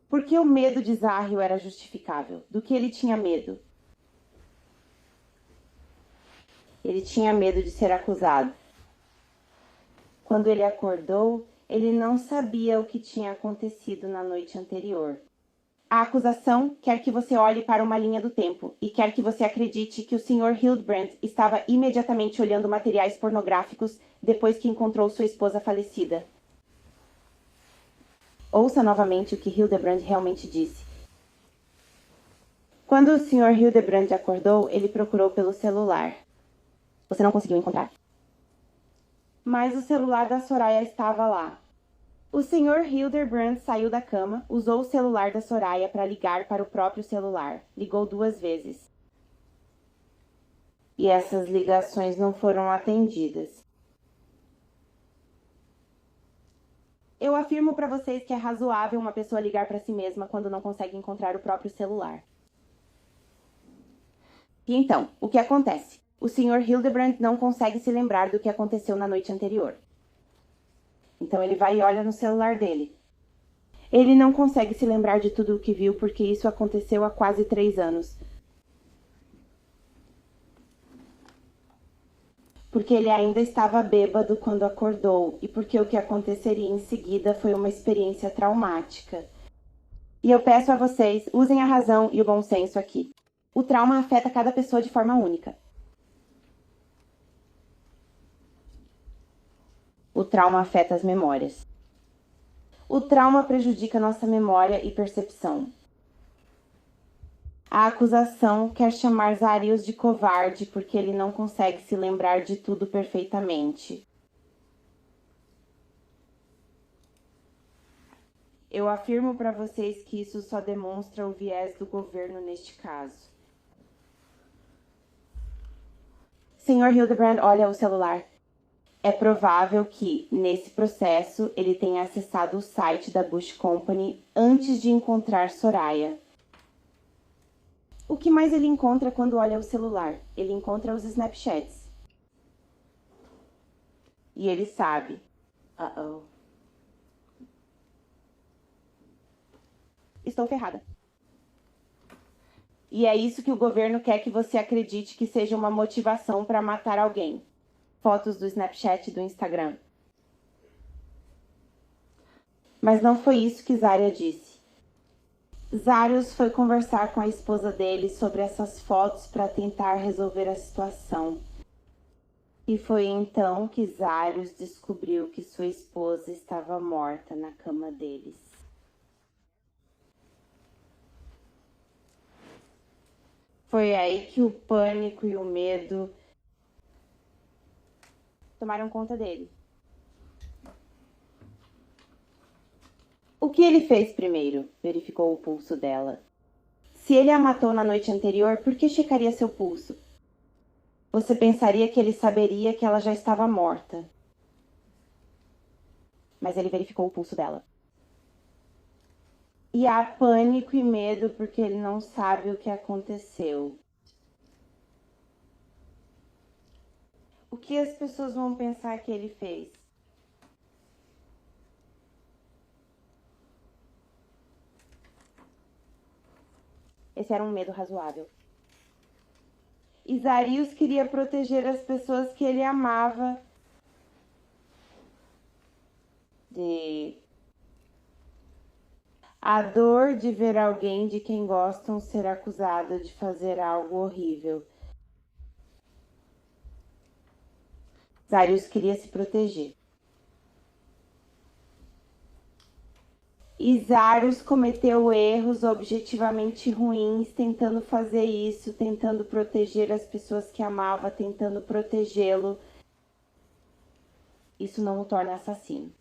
Por que o medo de Zarius era justificável? Do que ele tinha medo? Ele tinha medo de ser acusado. Quando ele acordou, ele não sabia o que tinha acontecido na noite anterior. A acusação quer que você olhe para uma linha do tempo e quer que você acredite que o Sr. Hildebrand estava imediatamente olhando materiais pornográficos depois que encontrou sua esposa falecida. Ouça novamente o que Hildebrand realmente disse. Quando o Sr. Hildebrand acordou, ele procurou pelo celular. Você não conseguiu encontrar. Mas o celular da Soraya estava lá. O Sr. Hildebrand saiu da cama, usou o celular da Soraya para ligar para o próprio celular. Ligou 2 vezes. E essas ligações não foram atendidas. Eu afirmo para vocês que é razoável uma pessoa ligar para si mesma quando não consegue encontrar o próprio celular. E então, o que acontece? O Sr. Hildebrand não consegue se lembrar do que aconteceu na noite anterior. Então ele vai e olha no celular dele. Ele não consegue se lembrar de tudo o que viu porque isso aconteceu há quase 3 anos. Porque ele ainda estava bêbado quando acordou e porque o que aconteceria em seguida foi uma experiência traumática. E eu peço a vocês, usem a razão e o bom senso aqui. O trauma afeta cada pessoa de forma única. O trauma afeta as memórias. O trauma prejudica nossa memória e percepção. A acusação quer chamar Zarius de covarde porque ele não consegue se lembrar de tudo perfeitamente. Eu afirmo para vocês que isso só demonstra o viés do governo neste caso. Sr. Hildebrand olha o celular. É provável que, nesse processo, ele tenha acessado o site da Bush Company antes de encontrar Soraya. O que mais ele encontra quando olha o celular? Ele encontra os Snapchats. E ele sabe. Estou ferrada. E é isso que o governo quer que você acredite que seja uma motivação para matar alguém. Fotos do Snapchat e do Instagram. Mas não foi isso que Zarya disse. Zarius foi conversar com a esposa dele sobre essas fotos para tentar resolver a situação. E foi então que Zarius descobriu que sua esposa estava morta na cama deles. Foi aí que o pânico e o medo tomaram conta dele. O que ele fez primeiro? Verificou o pulso dela. Se ele a matou na noite anterior, por que checaria seu pulso? Você pensaria que ele saberia que ela já estava morta. Mas ele verificou o pulso dela. E há pânico e medo porque ele não sabe o que aconteceu. O que as pessoas vão pensar que ele fez? Esse era um medo razoável. E Zarius queria proteger as pessoas que ele amava de a dor de ver alguém de quem gostam ser acusado de fazer algo horrível. Zarius queria se proteger. E Zarius cometeu erros objetivamente ruins tentando fazer isso, tentando proteger as pessoas que amava, tentando protegê-lo. Isso não o torna assassino.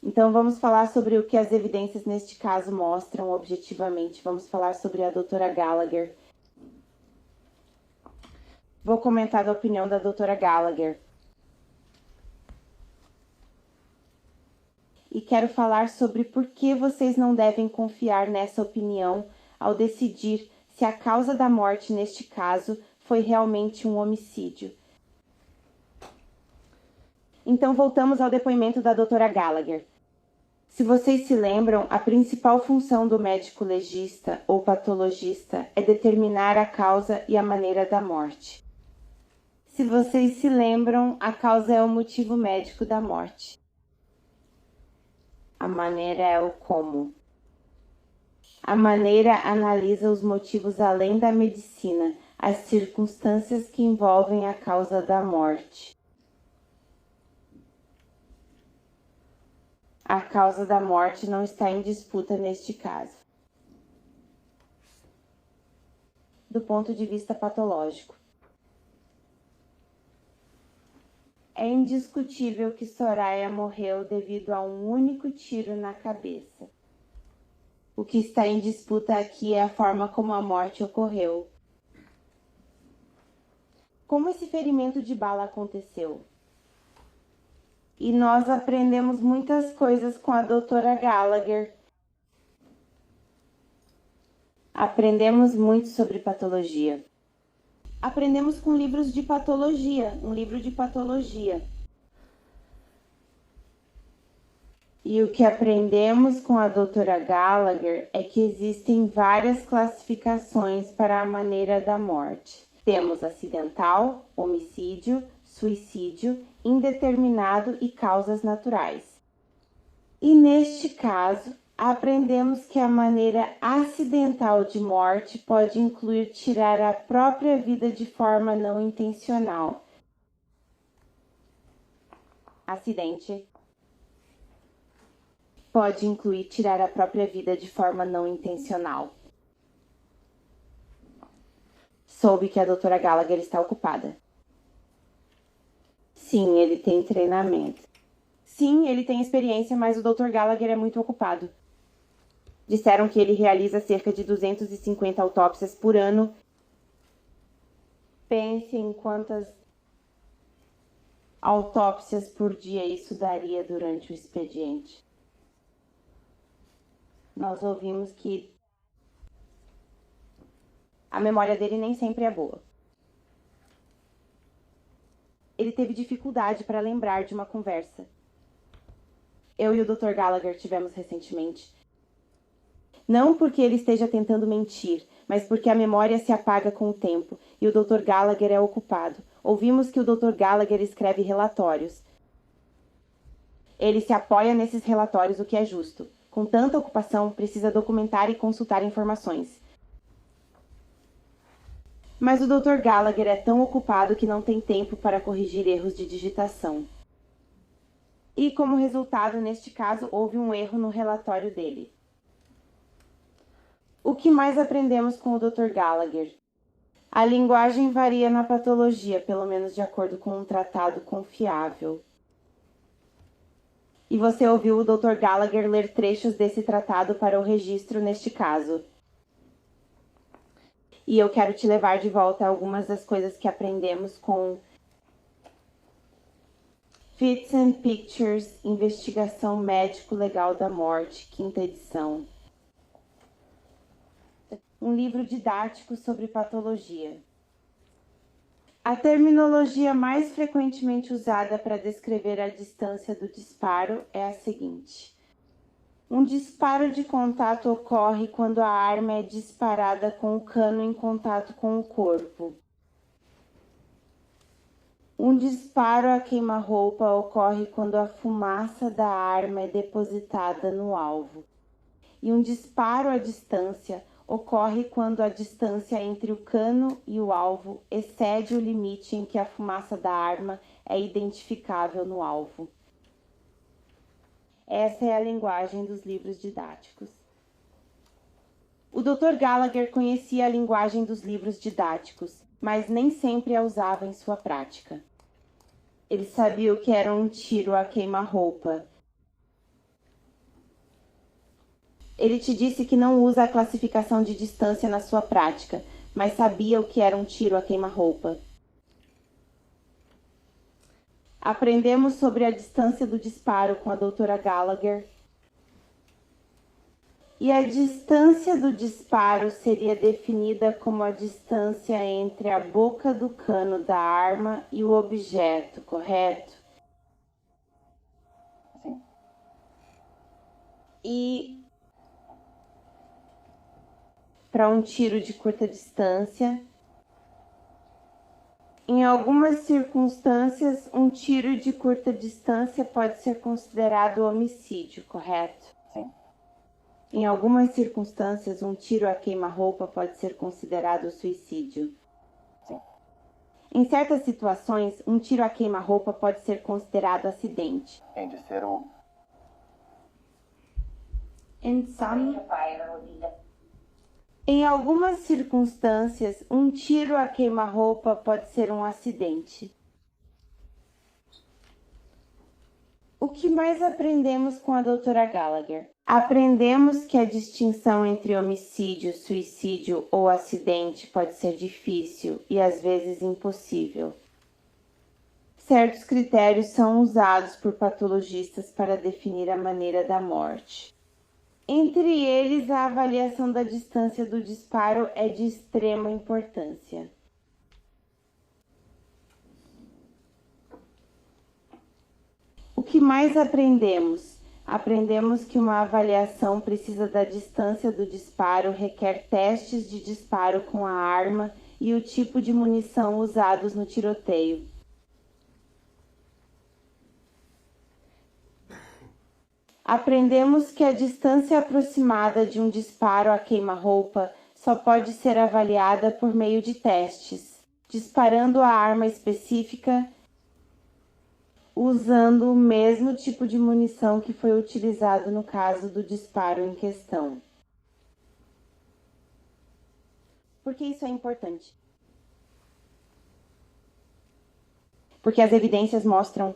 Então vamos falar sobre o que as evidências neste caso mostram objetivamente. Vamos falar sobre a doutora Gallagher. Vou comentar a opinião da doutora Gallagher. E quero falar sobre por que vocês não devem confiar nessa opinião ao decidir se a causa da morte neste caso foi realmente um homicídio. Então voltamos ao depoimento da doutora Gallagher. Se vocês se lembram, a principal função do médico legista ou patologista é determinar a causa e a maneira da morte. Se vocês se lembram, a causa é o motivo médico da morte. A maneira é o como. A maneira analisa os motivos além da medicina, as circunstâncias que envolvem a causa da morte. A causa da morte não está em disputa neste caso. Do ponto de vista patológico, é indiscutível que Soraya morreu devido a um único tiro na cabeça. O que está em disputa aqui é a forma como a morte ocorreu. Como esse ferimento de bala aconteceu? E nós aprendemos muitas coisas com a doutora Gallagher. Aprendemos muito sobre patologia. Aprendemos com livros de patologia, um livro de patologia. E o que aprendemos com a doutora Gallagher é que existem várias classificações para a maneira da morte. Temos acidental, homicídio, suicídio, indeterminado e causas naturais. E neste caso, aprendemos que a maneira acidental de morte pode incluir tirar a própria vida de forma não intencional. Acidente pode incluir tirar a própria vida de forma não intencional. Soube que a doutora Gallagher está ocupada. Sim, ele tem treinamento. Sim, ele tem experiência, mas o Dr. Gallagher é muito ocupado. Disseram que ele realiza cerca de 250 autópsias por ano. Pense em quantas autópsias por dia isso daria durante o expediente. Nós ouvimos que a memória dele nem sempre é boa. Ele teve dificuldade para lembrar de uma conversa. Eu e o Dr. Gallagher tivemos recentemente. Não porque ele esteja tentando mentir, mas porque a memória se apaga com o tempo e o Dr. Gallagher é ocupado. Ouvimos que o Dr. Gallagher escreve relatórios. Ele se apoia nesses relatórios, o que é justo. Com tanta ocupação, precisa documentar e consultar informações. Mas o Dr. Gallagher é tão ocupado que não tem tempo para corrigir erros de digitação. E, como resultado, neste caso, houve um erro no relatório dele. O que mais aprendemos com o Dr. Gallagher? A linguagem varia na patologia, pelo menos de acordo com um tratado confiável. E você ouviu o Dr. Gallagher ler trechos desse tratado para o registro neste caso. E eu quero te levar de volta a algumas das coisas que aprendemos com Fits and Pictures, Investigação Médico-Legal da Morte, 5ª edição. Um livro didático sobre patologia. A terminologia mais frequentemente usada para descrever a distância do disparo é a seguinte. Um disparo de contato ocorre quando a arma é disparada com o cano em contato com o corpo. Um disparo a queima-roupa ocorre quando a fumaça da arma é depositada no alvo. E um disparo à distância ocorre quando a distância entre o cano e o alvo excede o limite em que a fumaça da arma é identificável no alvo. Essa é a linguagem dos livros didáticos. O Dr. Gallagher conhecia a linguagem dos livros didáticos, mas nem sempre a usava em sua prática. Ele sabia o que era um tiro a queima-roupa. Ele te disse que não usa a classificação de distância na sua prática, mas sabia o que era um tiro a queima-roupa. Aprendemos sobre a distância do disparo com a doutora Gallagher. E a distância do disparo seria definida como a distância entre a boca do cano da arma e o objeto, correto? Sim. E para um tiro de curta distância, em algumas circunstâncias, um tiro de curta distância pode ser considerado homicídio, correto? Sim. Em algumas circunstâncias, um tiro a queima-roupa pode ser considerado suicídio. Sim. Em certas situações, um tiro a queima-roupa pode ser considerado acidente. Tem de ser o... Em algumas circunstâncias, um tiro a queima-roupa pode ser um acidente. O que mais aprendemos com a doutora Gallagher? Aprendemos que a distinção entre homicídio, suicídio ou acidente pode ser difícil e às vezes impossível. Certos critérios são usados por patologistas para definir a maneira da morte. Entre eles, a avaliação da distância do disparo é de extrema importância. O que mais aprendemos? Aprendemos que uma avaliação precisa da distância do disparo, requer testes de disparo com a arma e o tipo de munição usados no tiroteio. Aprendemos que a distância aproximada de um disparo a queima-roupa só pode ser avaliada por meio de testes, disparando a arma específica usando o mesmo tipo de munição que foi utilizado no caso do disparo em questão. Por que isso é importante? Porque as evidências mostram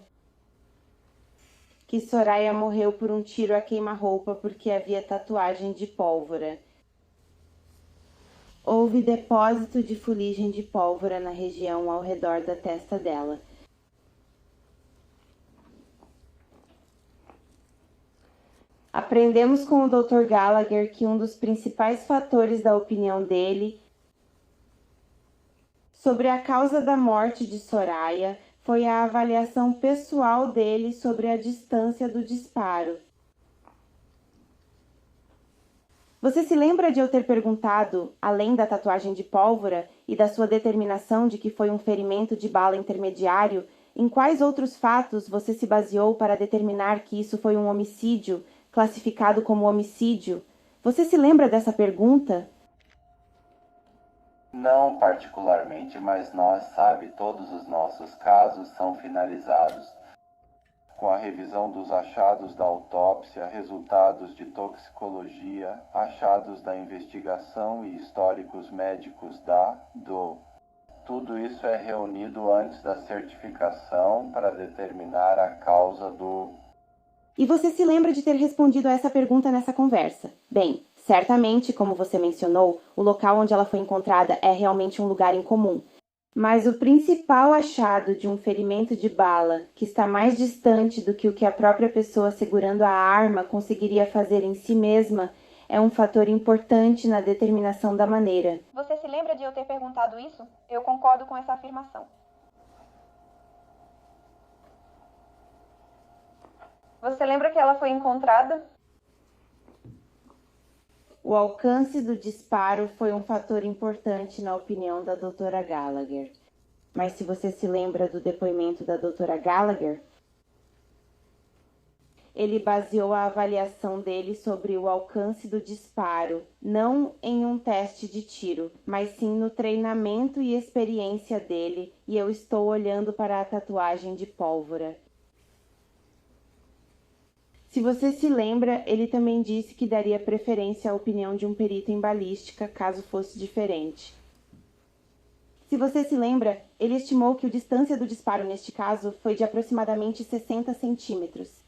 que Soraya morreu por um tiro a queima-roupa porque havia tatuagem de pólvora. Houve depósito de fuligem de pólvora na região ao redor da testa dela. Aprendemos com o Dr. Gallagher que um dos principais fatores da opinião dele sobre a causa da morte de Soraya foi a avaliação pessoal dele sobre a distância do disparo. Você se lembra de eu ter perguntado, além da tatuagem de pólvora e da sua determinação de que foi um ferimento de bala intermediário, Em quais outros fatos você se baseou para determinar que isso foi um homicídio, classificado como homicídio? Você se lembra dessa pergunta? Não particularmente, mas nós, todos os nossos casos são finalizados com a revisão dos achados da autópsia, resultados de toxicologia, achados da investigação e históricos médicos do. Tudo isso é reunido antes da certificação para determinar a causa do. E você se lembra de ter respondido a essa pergunta nessa conversa? Bem, certamente, como você mencionou, o local onde ela foi encontrada é realmente um lugar incomum. Mas o principal achado de um ferimento de bala, que está mais distante do que o que a própria pessoa segurando a arma conseguiria fazer em si mesma, é um fator importante na determinação da maneira. Você se lembra de eu ter perguntado isso? Eu concordo com essa afirmação. Você lembra que ela foi encontrada? O alcance do disparo foi um fator importante na opinião da Dra. Gallagher. Mas se você se lembra do depoimento da Dra. Gallagher, ele baseou a avaliação dele sobre o alcance do disparo, não em um teste de tiro, mas sim no treinamento e experiência dele, e eu estou olhando para a tatuagem de pólvora. Se você se lembra, ele também disse que daria preferência à opinião de um perito em balística, caso fosse diferente. Se você se lembra, ele estimou que a distância do disparo neste caso foi de aproximadamente 60 centímetros.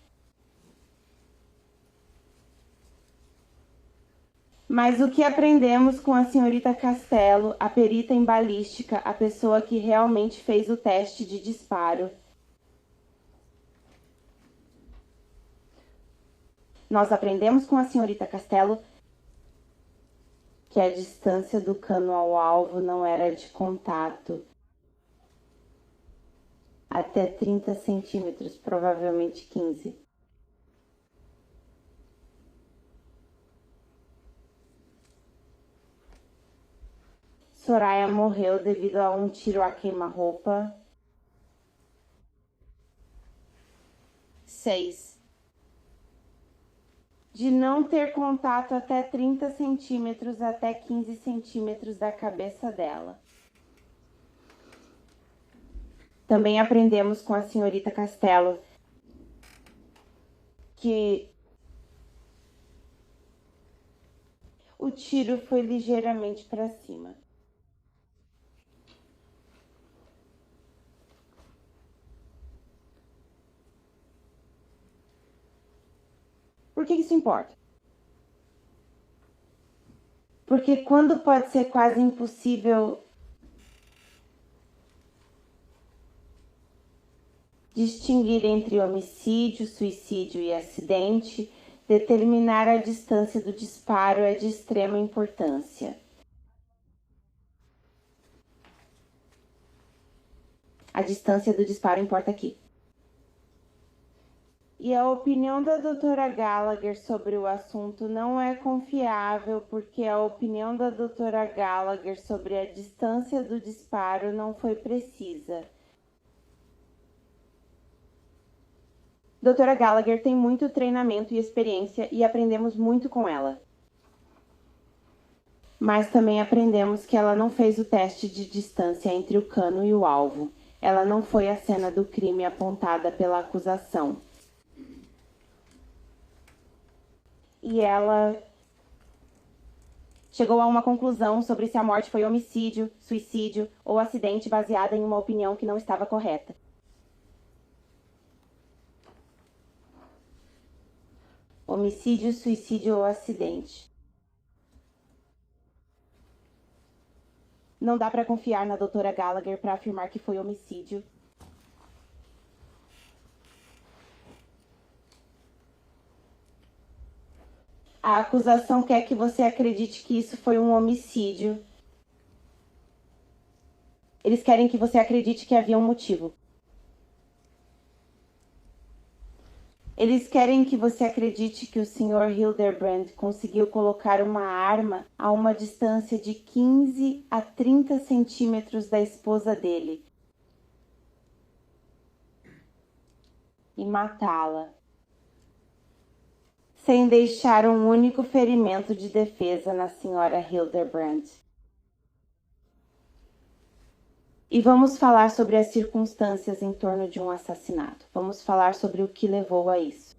Mas o que aprendemos com a senhorita Castello, a perita em balística, a pessoa que realmente fez o teste de disparo? Nós aprendemos com a senhorita Castello que a distância do cano ao alvo não era de contato. Até 30 centímetros, provavelmente 15. Soraya morreu devido a um tiro a queima-roupa. 6. De não ter contato até 30 centímetros até 15 centímetros da cabeça dela. Também aprendemos com a senhorita Castello que o tiro foi ligeiramente para cima. Por que isso importa? Porque quando pode ser quase impossível distinguir entre homicídio, suicídio e acidente, determinar a distância do disparo é de extrema importância. A distância do disparo importa aqui. E a opinião da Dra. Gallagher sobre o assunto não é confiável, porque a opinião da Dra. Gallagher sobre a distância do disparo não foi precisa. Dra. Gallagher tem muito treinamento e experiência e aprendemos muito com ela. Mas também aprendemos que ela não fez o teste de distância entre o cano e o alvo. Ela não foi à cena do crime apontada pela acusação. E ela chegou a uma conclusão sobre se a morte foi homicídio, suicídio ou acidente baseada em uma opinião que não estava correta. Homicídio, suicídio ou acidente. Não dá para confiar na Dra. Gallagher para afirmar que foi homicídio. A acusação quer que você acredite que isso foi um homicídio. Eles querem que você acredite que havia um motivo. Eles querem que você acredite que o Sr. Hildebrand conseguiu colocar uma arma a uma distância de 15 a 30 centímetros da esposa dele. e matá-la, sem deixar um único ferimento de defesa na senhora Hildebrand. E vamos falar sobre as circunstâncias em torno de um assassinato. Vamos falar sobre o que levou a isso.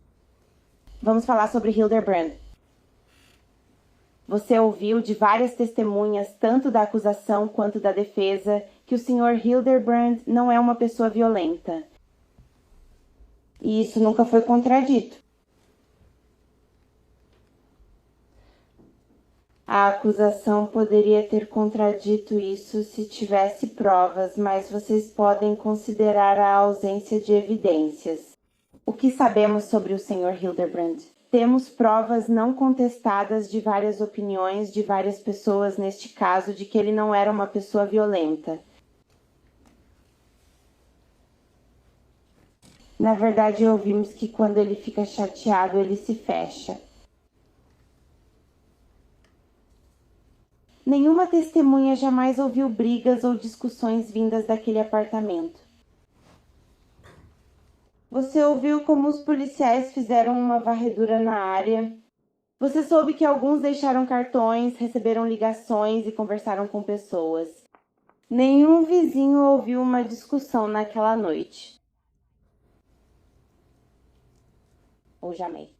Vamos falar sobre Hildebrand. Você ouviu de várias testemunhas, tanto da acusação quanto da defesa, que o Sr. Hildebrand não é uma pessoa violenta. E isso nunca foi contradito. A acusação poderia ter contradito isso se tivesse provas, mas vocês podem considerar a ausência de evidências. O que sabemos sobre o Sr. Hildebrand? Temos provas não contestadas de várias opiniões de várias pessoas neste caso de que ele não era uma pessoa violenta. Na verdade, ouvimos que quando ele fica chateado, ele se fecha. Nenhuma testemunha jamais ouviu brigas ou discussões vindas daquele apartamento. Você ouviu como os policiais fizeram uma varredura na área. Você soube que alguns deixaram cartões, receberam ligações e conversaram com pessoas. Nenhum vizinho ouviu uma discussão naquela noite. Ou jamais.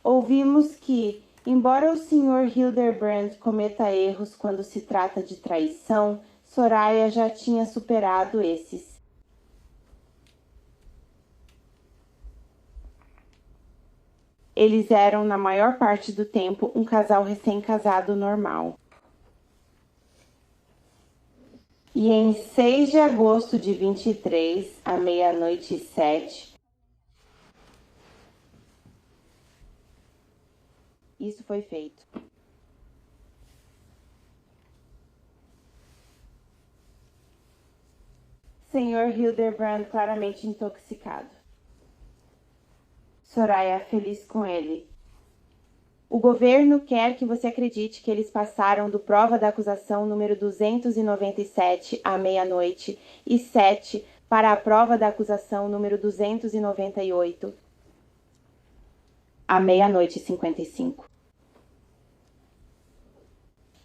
Ouvimos que, embora o Sr. Hildebrand cometa erros quando se trata de traição, Soraya já tinha superado esses. Eles eram, na maior parte do tempo, um casal recém-casado normal. E em 6 de agosto de 23, à 00:07, isso foi feito. Sr. Hildebrand claramente intoxicado. Soraya feliz com ele. O governo quer que você acredite que eles passaram do prova da acusação número 297 à 00:07 para a prova da acusação número 298 à 00:55.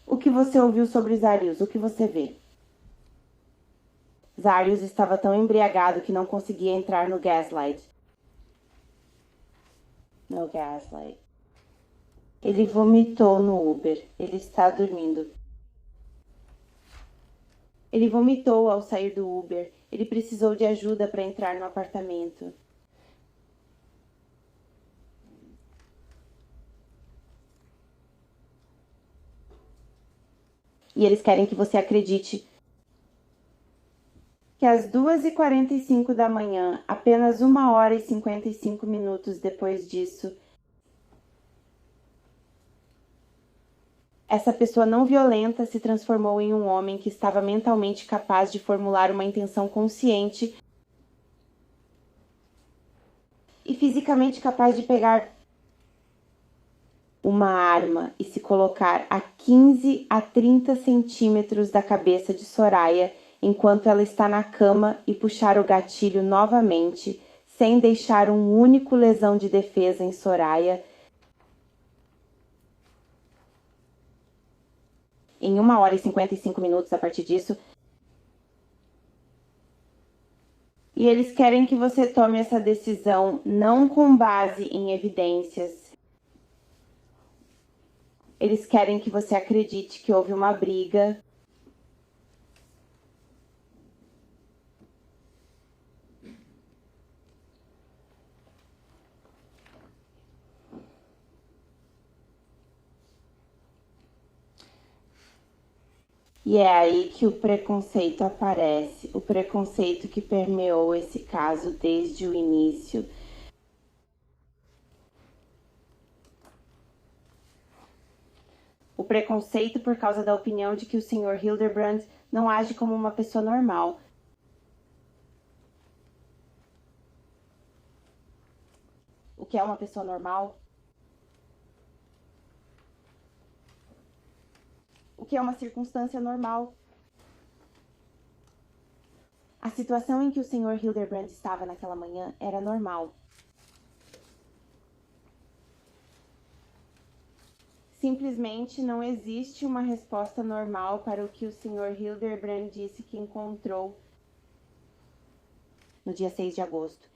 O que você ouviu sobre Zarius? O que você vê? Zarius estava tão embriagado que não conseguia entrar no Gaslight. No Gaslight. Ele vomitou no Uber. Ele está dormindo. Ele vomitou ao sair do Uber. Ele precisou de ajuda para entrar no apartamento. E eles querem que você acredite que às 2:45 da manhã, apenas 1h55 depois disso, essa pessoa não violenta se transformou em um homem que estava mentalmente capaz de formular uma intenção consciente e fisicamente capaz de pegar uma arma e se colocar a 15 a 30 centímetros da cabeça de Soraya enquanto ela está na cama e puxar o gatilho novamente, sem deixar um único lesão de defesa em Soraya. Em 1h55 a partir disso. E eles querem que você tome essa decisão não com base em evidências. Eles querem que você acredite que houve uma briga. E é aí que o preconceito aparece, o preconceito que permeou esse caso desde o início. O preconceito por causa da opinião de que o Sr. Hildebrand não age como uma pessoa normal. O que é uma pessoa normal? o que é uma circunstância normal. A situação em que o Sr. Hildebrand estava naquela manhã era normal. Simplesmente não existe uma resposta normal para o que o Sr. Hildebrand disse que encontrou no dia 6 de agosto.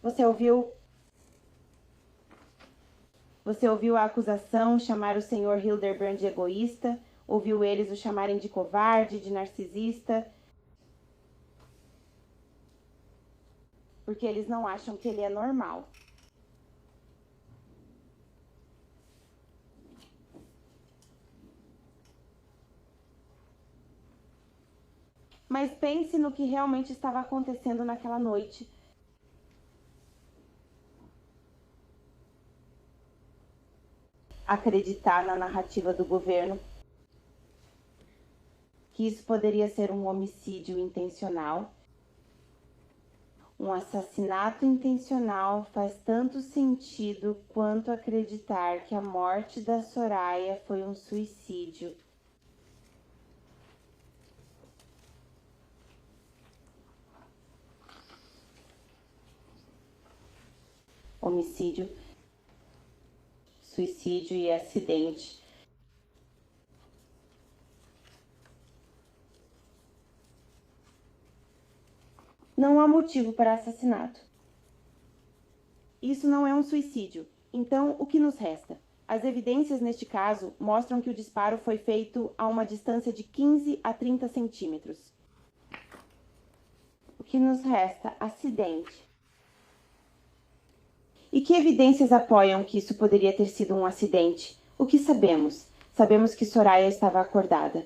Você ouviu a acusação chamar o Sr. Hildebrand de egoísta? Ouviu eles o chamarem de covarde, de narcisista? Porque eles não acham que ele é normal. Mas pense no que realmente estava acontecendo naquela noite. Acreditar na narrativa do governo que isso poderia ser um homicídio intencional. Um assassinato intencional faz tanto sentido quanto acreditar que a morte da Soraya foi um suicídio. Homicídio, suicídio e acidente. Não há motivo para assassinato. Isso não é um suicídio. Então, o que nos resta? As evidências neste caso mostram que o disparo foi feito a uma distância de 15 a 30 centímetros. O que nos resta? Acidente. E que evidências apoiam que isso poderia ter sido um acidente? O que sabemos? Sabemos que Soraya estava acordada.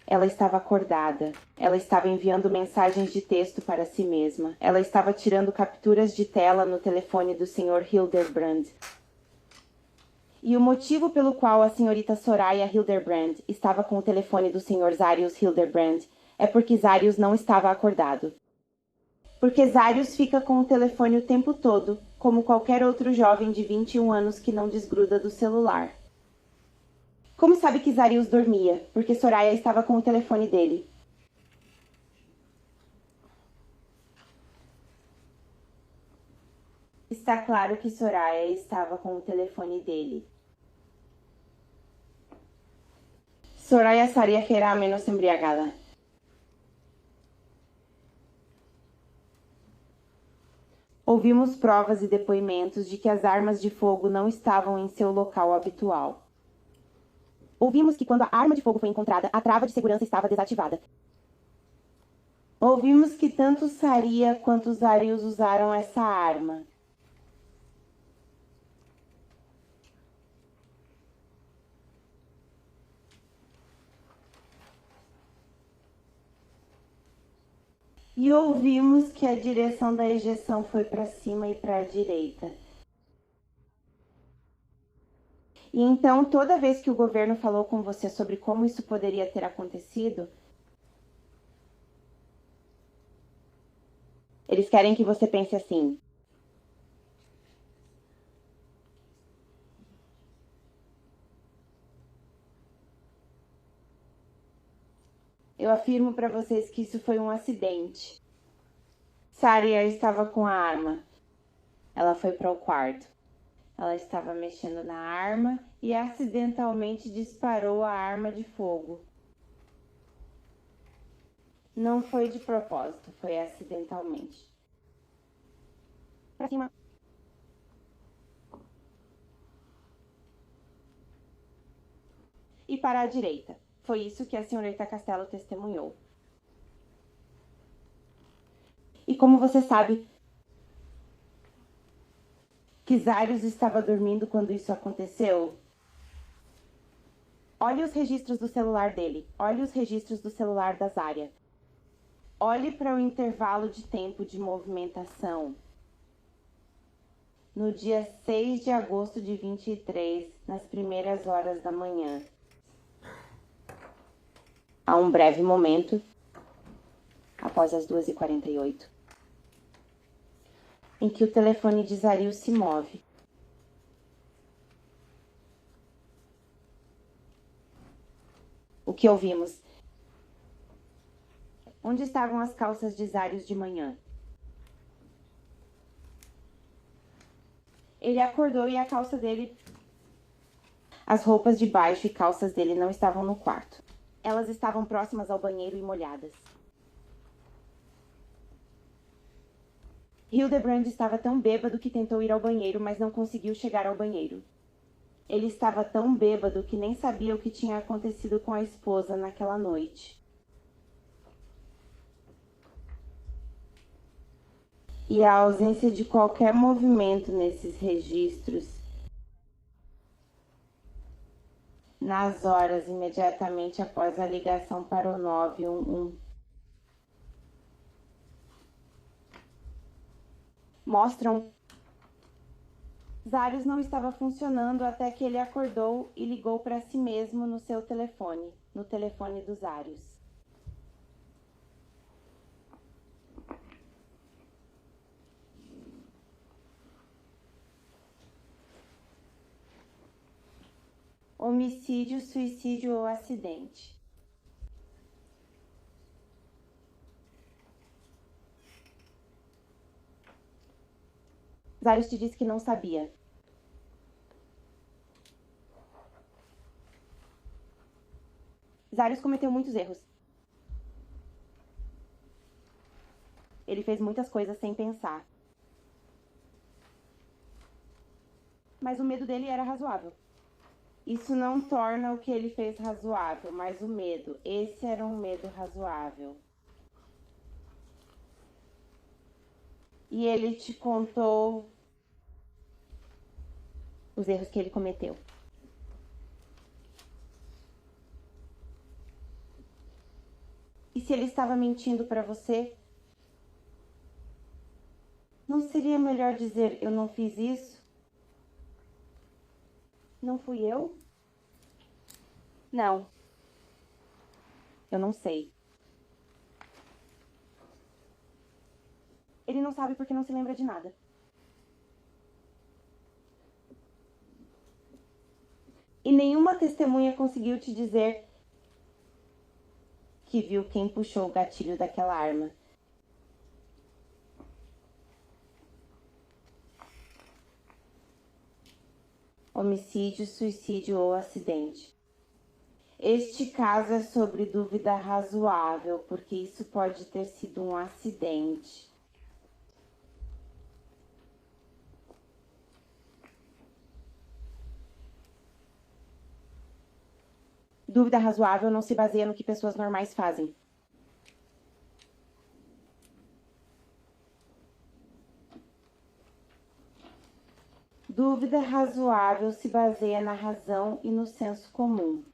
Ela estava acordada. Ela estava enviando mensagens de texto para si mesma. Ela estava tirando capturas de tela no telefone do Sr. Hildebrand. E o motivo pelo qual a senhorita Soraya Hildebrand estava com o telefone do Sr. Zarius Hildebrand é porque Zarius não estava acordado. Porque Zarius fica com o telefone o tempo todo, como qualquer outro jovem de 21 anos que não desgruda do celular. Como sabe que Zarius dormia? Porque Soraya estava com o telefone dele. Está claro que Soraya estava com o telefone dele. Soraya estaria que era menos embriagada. Ouvimos provas e depoimentos de que as armas de fogo não estavam em seu local habitual. Ouvimos que quando a arma de fogo foi encontrada, a trava de segurança estava desativada. Ouvimos que tanto Saria quanto Zarius usaram essa arma. E ouvimos que a direção da ejeção foi para cima e para a direita. E então, toda vez que o governo falou com você sobre como isso poderia ter acontecido, eles querem que você pense assim: eu afirmo para vocês que isso foi um acidente. Saria estava com a arma. Ela foi para o quarto. Ela estava mexendo na arma e acidentalmente disparou a arma de fogo. Não foi de propósito, foi acidentalmente. Para cima. E para a direita. Foi isso que a senhorita Castello testemunhou. E como você sabe que Zarius estava dormindo quando isso aconteceu? Olhe os registros do celular dele. Olhe os registros do celular da Zarya. Olhe para o intervalo de tempo de movimentação. No dia 6 de agosto de 23, nas primeiras horas da manhã. Há um breve momento, após as 2h48, em que o telefone de Zaril se move. O que ouvimos? Onde estavam as calças de Zarius de manhã? Ele acordou e a calça dele... As roupas de baixo e calças dele não estavam no quarto. Elas estavam próximas ao banheiro e molhadas. Hildebrand estava tão bêbado que tentou ir ao banheiro, mas não conseguiu chegar ao banheiro. Ele estava tão bêbado que nem sabia o que tinha acontecido com a esposa naquela noite. E a ausência de qualquer movimento nesses registros, nas horas imediatamente após a ligação para o 911, mostram Zarius não estava funcionando até que ele acordou e ligou para si mesmo no seu telefone, no telefone do Zarius. Homicídio, suicídio ou acidente. Zarius te disse que não sabia. Zarius cometeu muitos erros. Ele fez muitas coisas sem pensar. Mas o medo dele era razoável. Isso não torna o que ele fez razoável, mas o medo. Esse era um medo razoável. E ele te contou os erros que ele cometeu. E se ele estava mentindo para você? Não seria melhor dizer, eu não fiz isso? Não fui eu? Não. Eu não sei. Ele não sabe porque não se lembra de nada. E nenhuma testemunha conseguiu te dizer que viu quem puxou o gatilho daquela arma. Homicídio, suicídio ou acidente. Este caso é sobre dúvida razoável, porque isso pode ter sido um acidente. Dúvida razoável não se baseia no que pessoas normais fazem. Dúvida razoável se baseia na razão e no senso comum.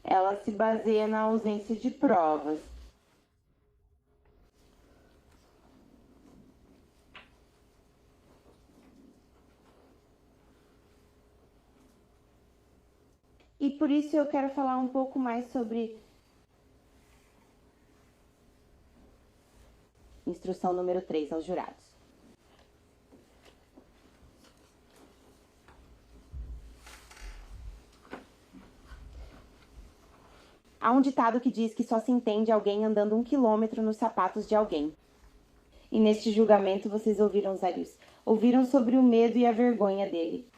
Ela se baseia na ausência de provas. E por isso eu quero falar um pouco mais sobre instrução número 3 aos jurados. Há um ditado que diz que só se entende alguém andando 1 quilômetro nos sapatos de alguém. E neste julgamento vocês ouviram Zarius. Ouviram sobre o medo e a vergonha dele.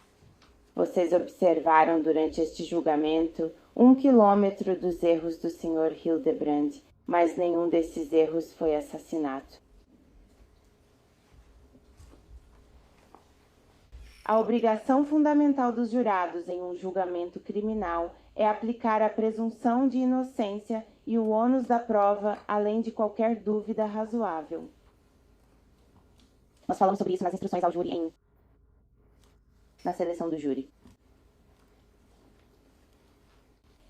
Vocês observaram durante este julgamento 1 quilômetro dos erros do Sr. Hildebrand, mas nenhum desses erros foi assassinato. A obrigação fundamental dos jurados em um julgamento criminal é aplicar a presunção de inocência e o ônus da prova, além de qualquer dúvida razoável. Nós falamos sobre isso nas instruções ao júri na seleção do júri.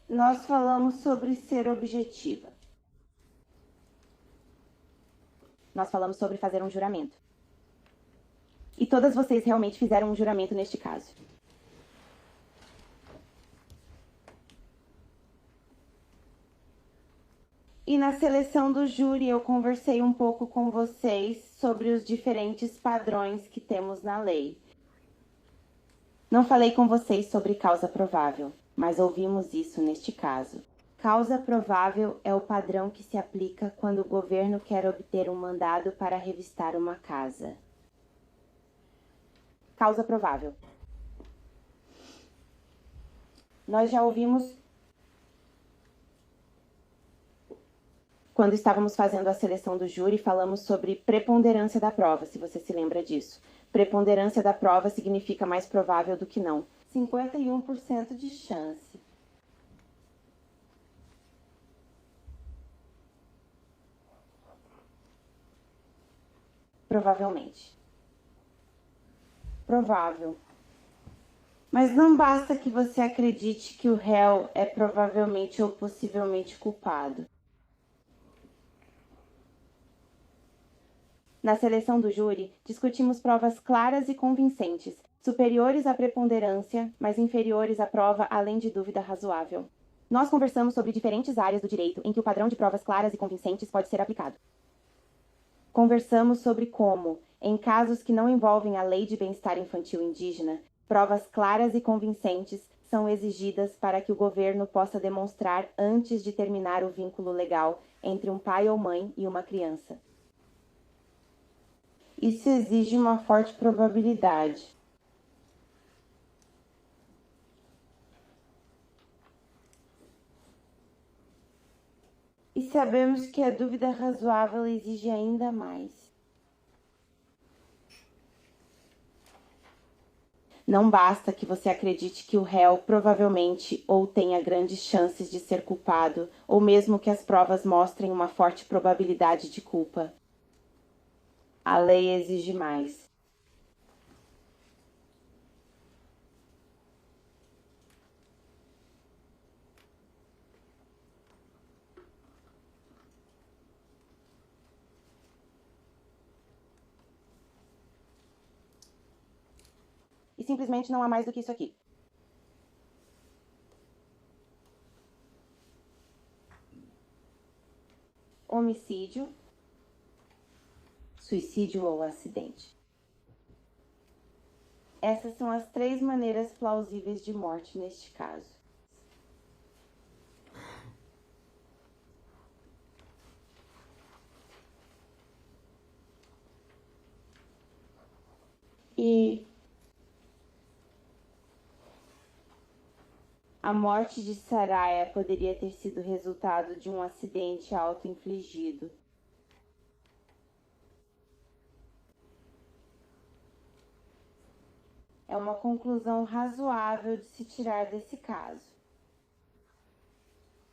Nós falamos sobre ser objetiva. Nós falamos sobre fazer um juramento. E todas vocês realmente fizeram um juramento neste caso. E na seleção do júri eu conversei um pouco com vocês sobre os diferentes padrões que temos na lei. Não falei com vocês sobre causa provável, mas ouvimos isso neste caso. Causa provável é o padrão que se aplica quando o governo quer obter um mandado para revistar uma casa. Causa provável. Nós já ouvimos quando estávamos fazendo a seleção do júri, falamos sobre preponderância da prova, se você se lembra disso. Preponderância da prova significa mais provável do que não. 51% de chance. Provavelmente. Provável. Mas não basta que você acredite que o réu é provavelmente ou possivelmente culpado. Na seleção do júri, discutimos provas claras e convincentes, superiores à preponderância, mas inferiores à prova além de dúvida razoável. Nós conversamos sobre diferentes áreas do direito em que o padrão de provas claras e convincentes pode ser aplicado. Conversamos sobre como, em casos que não envolvem a Lei de Bem-Estar Infantil Indígena, provas claras e convincentes são exigidas para que o governo possa demonstrar antes de terminar o vínculo legal entre um pai ou mãe e uma criança. Isso exige uma forte probabilidade. E sabemos que a dúvida razoável exige ainda mais. Não basta que você acredite que o réu provavelmente ou tenha grandes chances de ser culpado, ou mesmo que as provas mostrem uma forte probabilidade de culpa. A lei exige mais. E simplesmente não há mais do que isso aqui. Homicídio, suicídio ou acidente. Essas são as 3 maneiras plausíveis de morte neste caso. E a morte de Saraya poderia ter sido resultado de um acidente auto-infligido. É uma conclusão razoável de se tirar desse caso.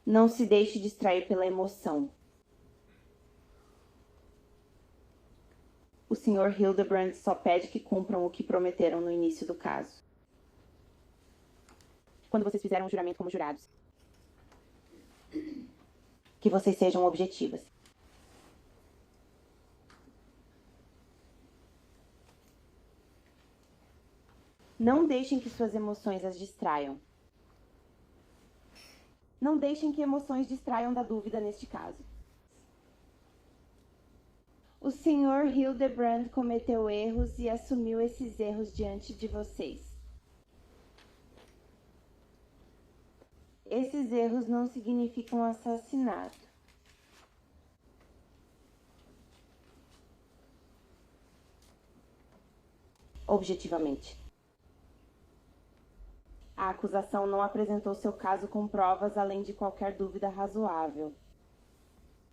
Não se deixe distrair pela emoção. O Sr. Hildebrand só pede que cumpram o que prometeram no início do caso. Quando vocês fizeram o juramento como jurados. Que vocês sejam objetivas. Não deixem que suas emoções as distraiam. Não deixem que emoções distraiam da dúvida neste caso. O Sr. Hildebrand cometeu erros e assumiu esses erros diante de vocês. Esses erros não significam assassinato. Objetivamente. A acusação não apresentou seu caso com provas além de qualquer dúvida razoável.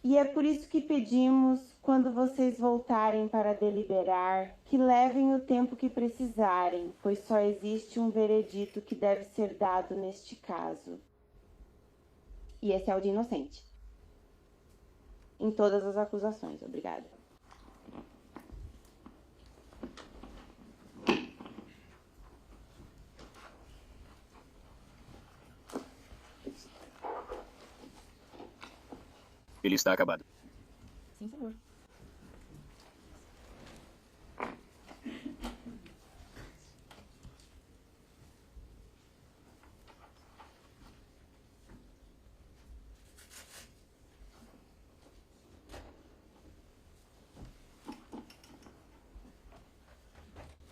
E é por isso que pedimos, quando vocês voltarem para deliberar, que levem o tempo que precisarem, pois só existe um veredito que deve ser dado neste caso. E esse é o de inocente. Em todas as acusações. Obrigada. Ele está acabado. Sim, senhor.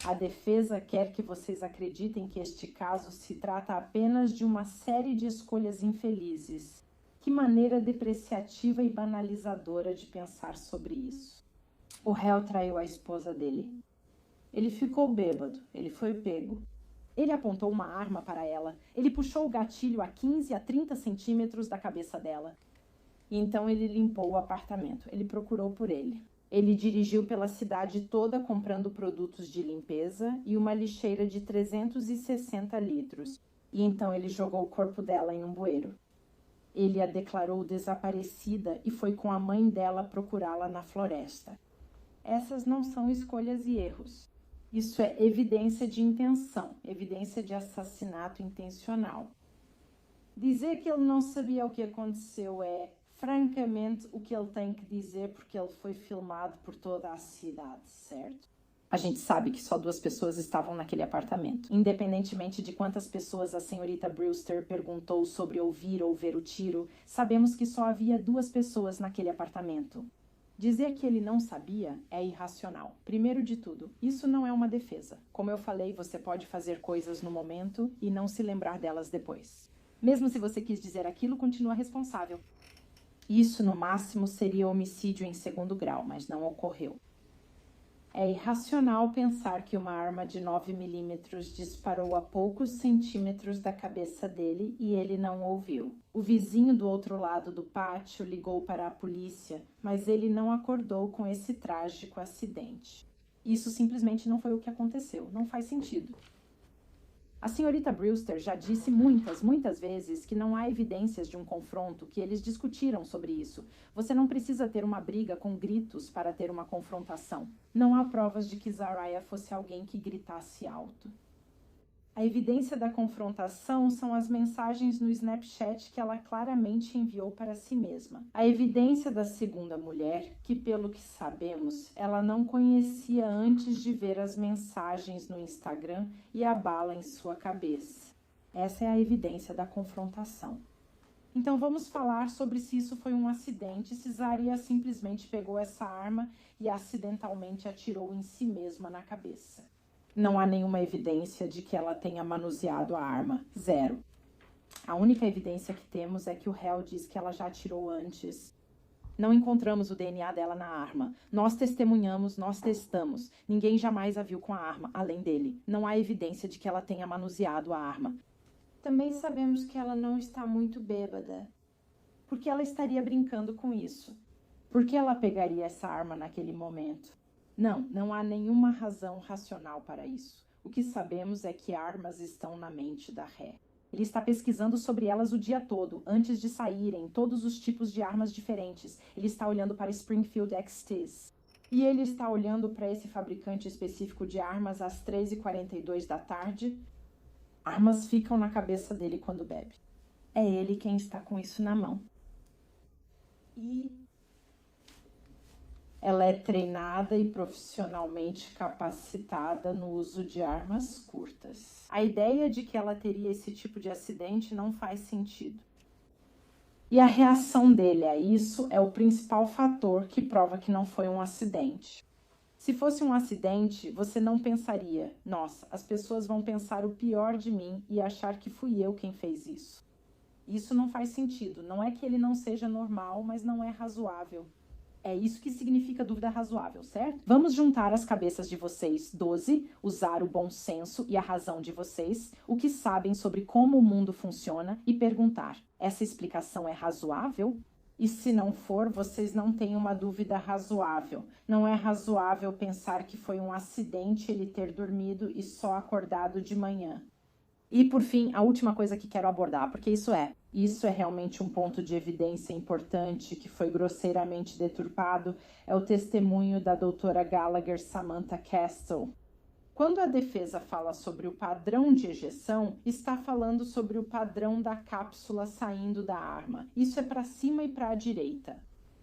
A defesa quer que vocês acreditem que este caso se trata apenas de uma série de escolhas infelizes. Que maneira depreciativa e banalizadora de pensar sobre isso. O réu traiu a esposa dele. Ele ficou bêbado, ele foi pego. Ele apontou uma arma para ela. Ele puxou o gatilho a 15 a 30 centímetros da cabeça dela. E então ele limpou o apartamento. Ele procurou por ele. Ele dirigiu pela cidade toda comprando produtos de limpeza e uma lixeira de 360 litros. E então ele jogou o corpo dela em um bueiro. Ele a declarou desaparecida e foi com a mãe dela procurá-la na floresta. Essas não são escolhas e erros. Isso é evidência de intenção, evidência de assassinato intencional. Dizer que ele não sabia o que aconteceu é, francamente, o que ele tem que dizer porque ele foi filmado por toda a cidade, certo? A gente sabe que só 2 pessoas estavam naquele apartamento. Independentemente de quantas pessoas a senhorita Brewster perguntou sobre ouvir ou ver o tiro, sabemos que só havia 2 pessoas naquele apartamento. Dizer que ele não sabia é irracional. Primeiro de tudo, isso não é uma defesa. Como eu falei, você pode fazer coisas no momento e não se lembrar delas depois. Mesmo se você quis dizer aquilo, continua responsável. Isso, no máximo, seria homicídio em 2º grau, mas não ocorreu. É irracional pensar que uma arma de 9 milímetros disparou a poucos centímetros da cabeça dele e ele não ouviu. O vizinho do outro lado do pátio ligou para a polícia, mas ele não acordou com esse trágico acidente. Isso simplesmente não foi o que aconteceu. Não faz sentido. A senhorita Brewster já disse muitas vezes que não há evidências de um confronto, que eles discutiram sobre isso. Você não precisa ter uma briga com gritos para ter uma confrontação. Não há provas de que Zariah fosse alguém que gritasse alto. A evidência da confrontação são as mensagens no Snapchat que ela claramente enviou para si mesma. A evidência da segunda mulher, que pelo que sabemos, ela não conhecia antes de ver as mensagens no Instagram e a bala em sua cabeça. Essa é a evidência da confrontação. Então vamos falar sobre se isso foi um acidente, se Zariah simplesmente pegou essa arma e acidentalmente atirou em si mesma na cabeça. Não há nenhuma evidência de que ela tenha manuseado a arma. 0. A única evidência que temos é que o réu diz que ela já atirou antes. Não encontramos o DNA dela na arma. Nós testemunhamos, nós testamos. Ninguém jamais a viu com a arma, além dele. Não há evidência de que ela tenha manuseado a arma. Também sabemos que ela não está muito bêbada. Por que ela estaria brincando com isso? Por que ela pegaria essa arma naquele momento? Não há nenhuma razão racional para isso. O que sabemos é que armas estão na mente da ré. Ele está pesquisando sobre elas o dia todo, antes de saírem, todos os tipos de armas diferentes. Ele está olhando para Springfield XTs. E ele está olhando para esse fabricante específico de armas às 3h42 da tarde. Armas ficam na cabeça dele quando bebe. É ele quem está com isso na mão. E ela é treinada e profissionalmente capacitada no uso de armas curtas. A ideia de que ela teria esse tipo de acidente não faz sentido. E a reação dele a isso é o principal fator que prova que não foi um acidente. Se fosse um acidente, você não pensaria, nossa, as pessoas vão pensar o pior de mim e achar que fui eu quem fez isso. Isso não faz sentido. Não é que ele não seja normal, mas não é razoável. É isso que significa dúvida razoável, certo? Vamos juntar as cabeças de vocês, 12, usar o bom senso e a razão de vocês, o que sabem sobre como o mundo funciona e perguntar, essa explicação é razoável? E se não for, vocês não têm uma dúvida razoável. Não é razoável pensar que foi um acidente ele ter dormido e só acordado de manhã. E, por fim, a última coisa que quero abordar, porque isso é realmente um ponto de evidência importante que foi grosseiramente deturpado, é o testemunho da doutora Gallagher Samantha Castle. Quando a defesa fala sobre o padrão de ejeção, está falando sobre o padrão da cápsula saindo da arma. Isso é para cima e para a direita.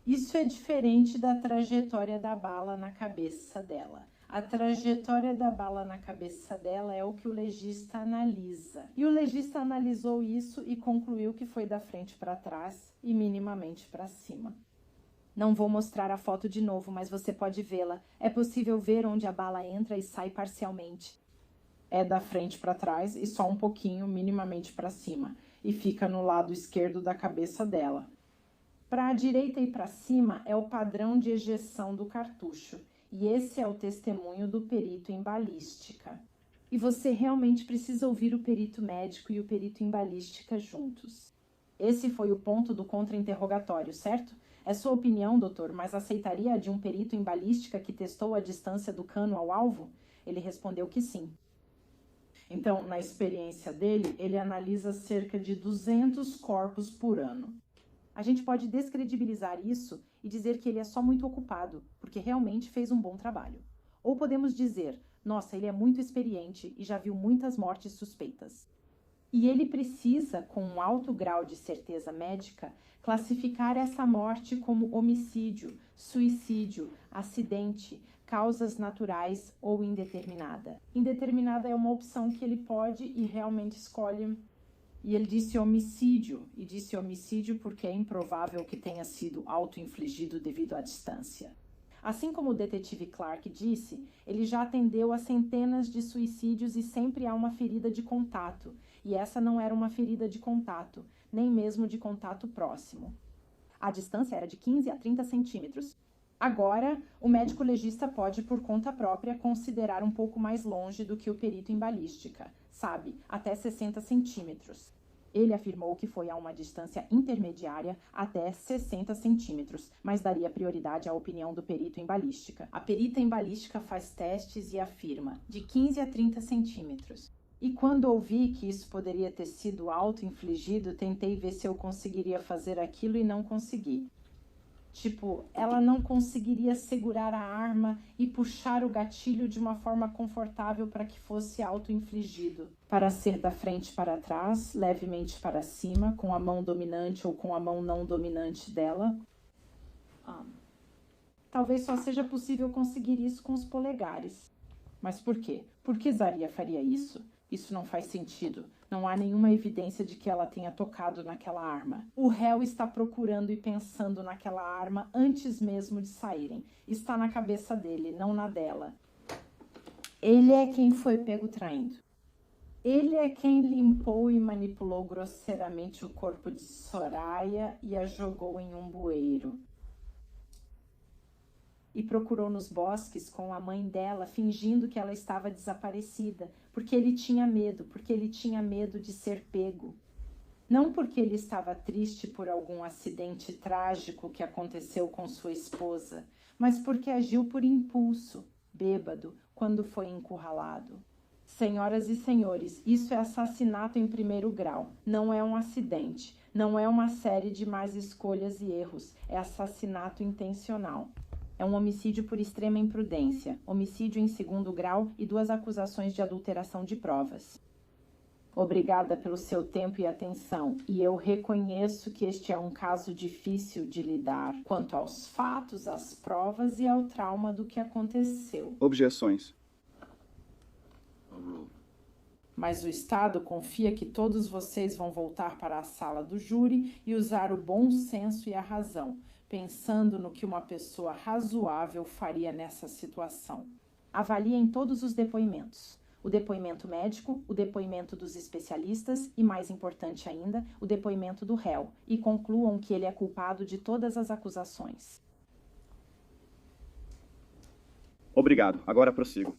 Isso é diferente da trajetória da bala na cabeça dela. A trajetória da bala na cabeça dela é o que o legista analisa. E o legista analisou isso e concluiu que foi da frente para trás e minimamente para cima. Não vou mostrar a foto de novo, mas você pode vê-la. É possível ver onde a bala entra e sai parcialmente. É da frente para trás e só um pouquinho, minimamente para cima, e fica no lado esquerdo da cabeça dela. Para a direita e para cima é o padrão de ejeção do cartucho, e esse é o testemunho do perito em balística. E você realmente precisa ouvir o perito médico e o perito em balística juntos. Esse foi o ponto do contra-interrogatório, certo? É sua opinião, doutor, mas aceitaria a de um perito em balística que testou a distância do cano ao alvo? Ele respondeu que sim. Então, na experiência dele, ele analisa cerca de 200 corpos por ano. A gente pode descredibilizar isso e dizer que ele é só muito ocupado, porque realmente fez um bom trabalho. Ou podemos dizer, nossa, ele é muito experiente e já viu muitas mortes suspeitas. E ele precisa, com um alto grau de certeza médica, classificar essa morte como homicídio, suicídio, acidente, causas naturais ou indeterminada. Indeterminada é uma opção que ele pode e realmente escolhe. E ele disse homicídio, e disse homicídio porque é improvável que tenha sido auto-infligido devido à distância. Assim como o detetive Clark disse, ele já atendeu a centenas de suicídios e sempre há uma ferida de contato, e essa não era uma ferida de contato, nem mesmo de contato próximo. A distância era de 15 a 30 centímetros. Agora, o médico legista pode, por conta própria, considerar um pouco mais longe do que o perito em balística, sabe, até 60 centímetros. Ele afirmou que foi a uma distância intermediária até 60 centímetros, mas daria prioridade à opinião do perito em balística. A perita em balística faz testes e afirma de 15 a 30 centímetros. E quando ouvi que isso poderia ter sido auto-infligido, tentei ver se eu conseguiria fazer aquilo e não consegui. Tipo, ela não conseguiria segurar a arma e puxar o gatilho de uma forma confortável para que fosse auto-infligido. Para ser da frente para trás, levemente para cima, com a mão dominante ou com a mão não dominante dela. Talvez só seja possível conseguir isso com os polegares. Mas por quê? Por que Zaria faria isso? Isso não faz sentido. Não há nenhuma evidência de que ela tenha tocado naquela arma. O réu está procurando e pensando naquela arma antes mesmo de saírem. Está na cabeça dele, não na dela. Ele é quem foi pego traindo. Ele é quem limpou e manipulou grosseiramente o corpo de Soraya e a jogou em um bueiro. E procurou nos bosques com a mãe dela, fingindo que ela estava desaparecida, porque ele tinha medo de ser pego. Não porque ele estava triste por algum acidente trágico que aconteceu com sua esposa, mas porque agiu por impulso, bêbado, quando foi encurralado. Senhoras e senhores, isso é assassinato em primeiro grau, não é um acidente, não é uma série de más escolhas e erros, é assassinato intencional. É um homicídio por extrema imprudência, homicídio em segundo grau e 2 acusações de adulteração de provas. Obrigada pelo seu tempo e atenção, e eu reconheço que este é um caso difícil de lidar quanto aos fatos, às provas e ao trauma do que aconteceu. Objeções. Mas o Estado confia que todos vocês vão voltar para a sala do júri e usar o bom senso e a razão, pensando no que uma pessoa razoável faria nessa situação. Avaliem todos os depoimentos. O depoimento médico, o depoimento dos especialistas e, mais importante ainda, o depoimento do réu, e concluam que ele é culpado de todas as acusações. Obrigado. Agora prossigo.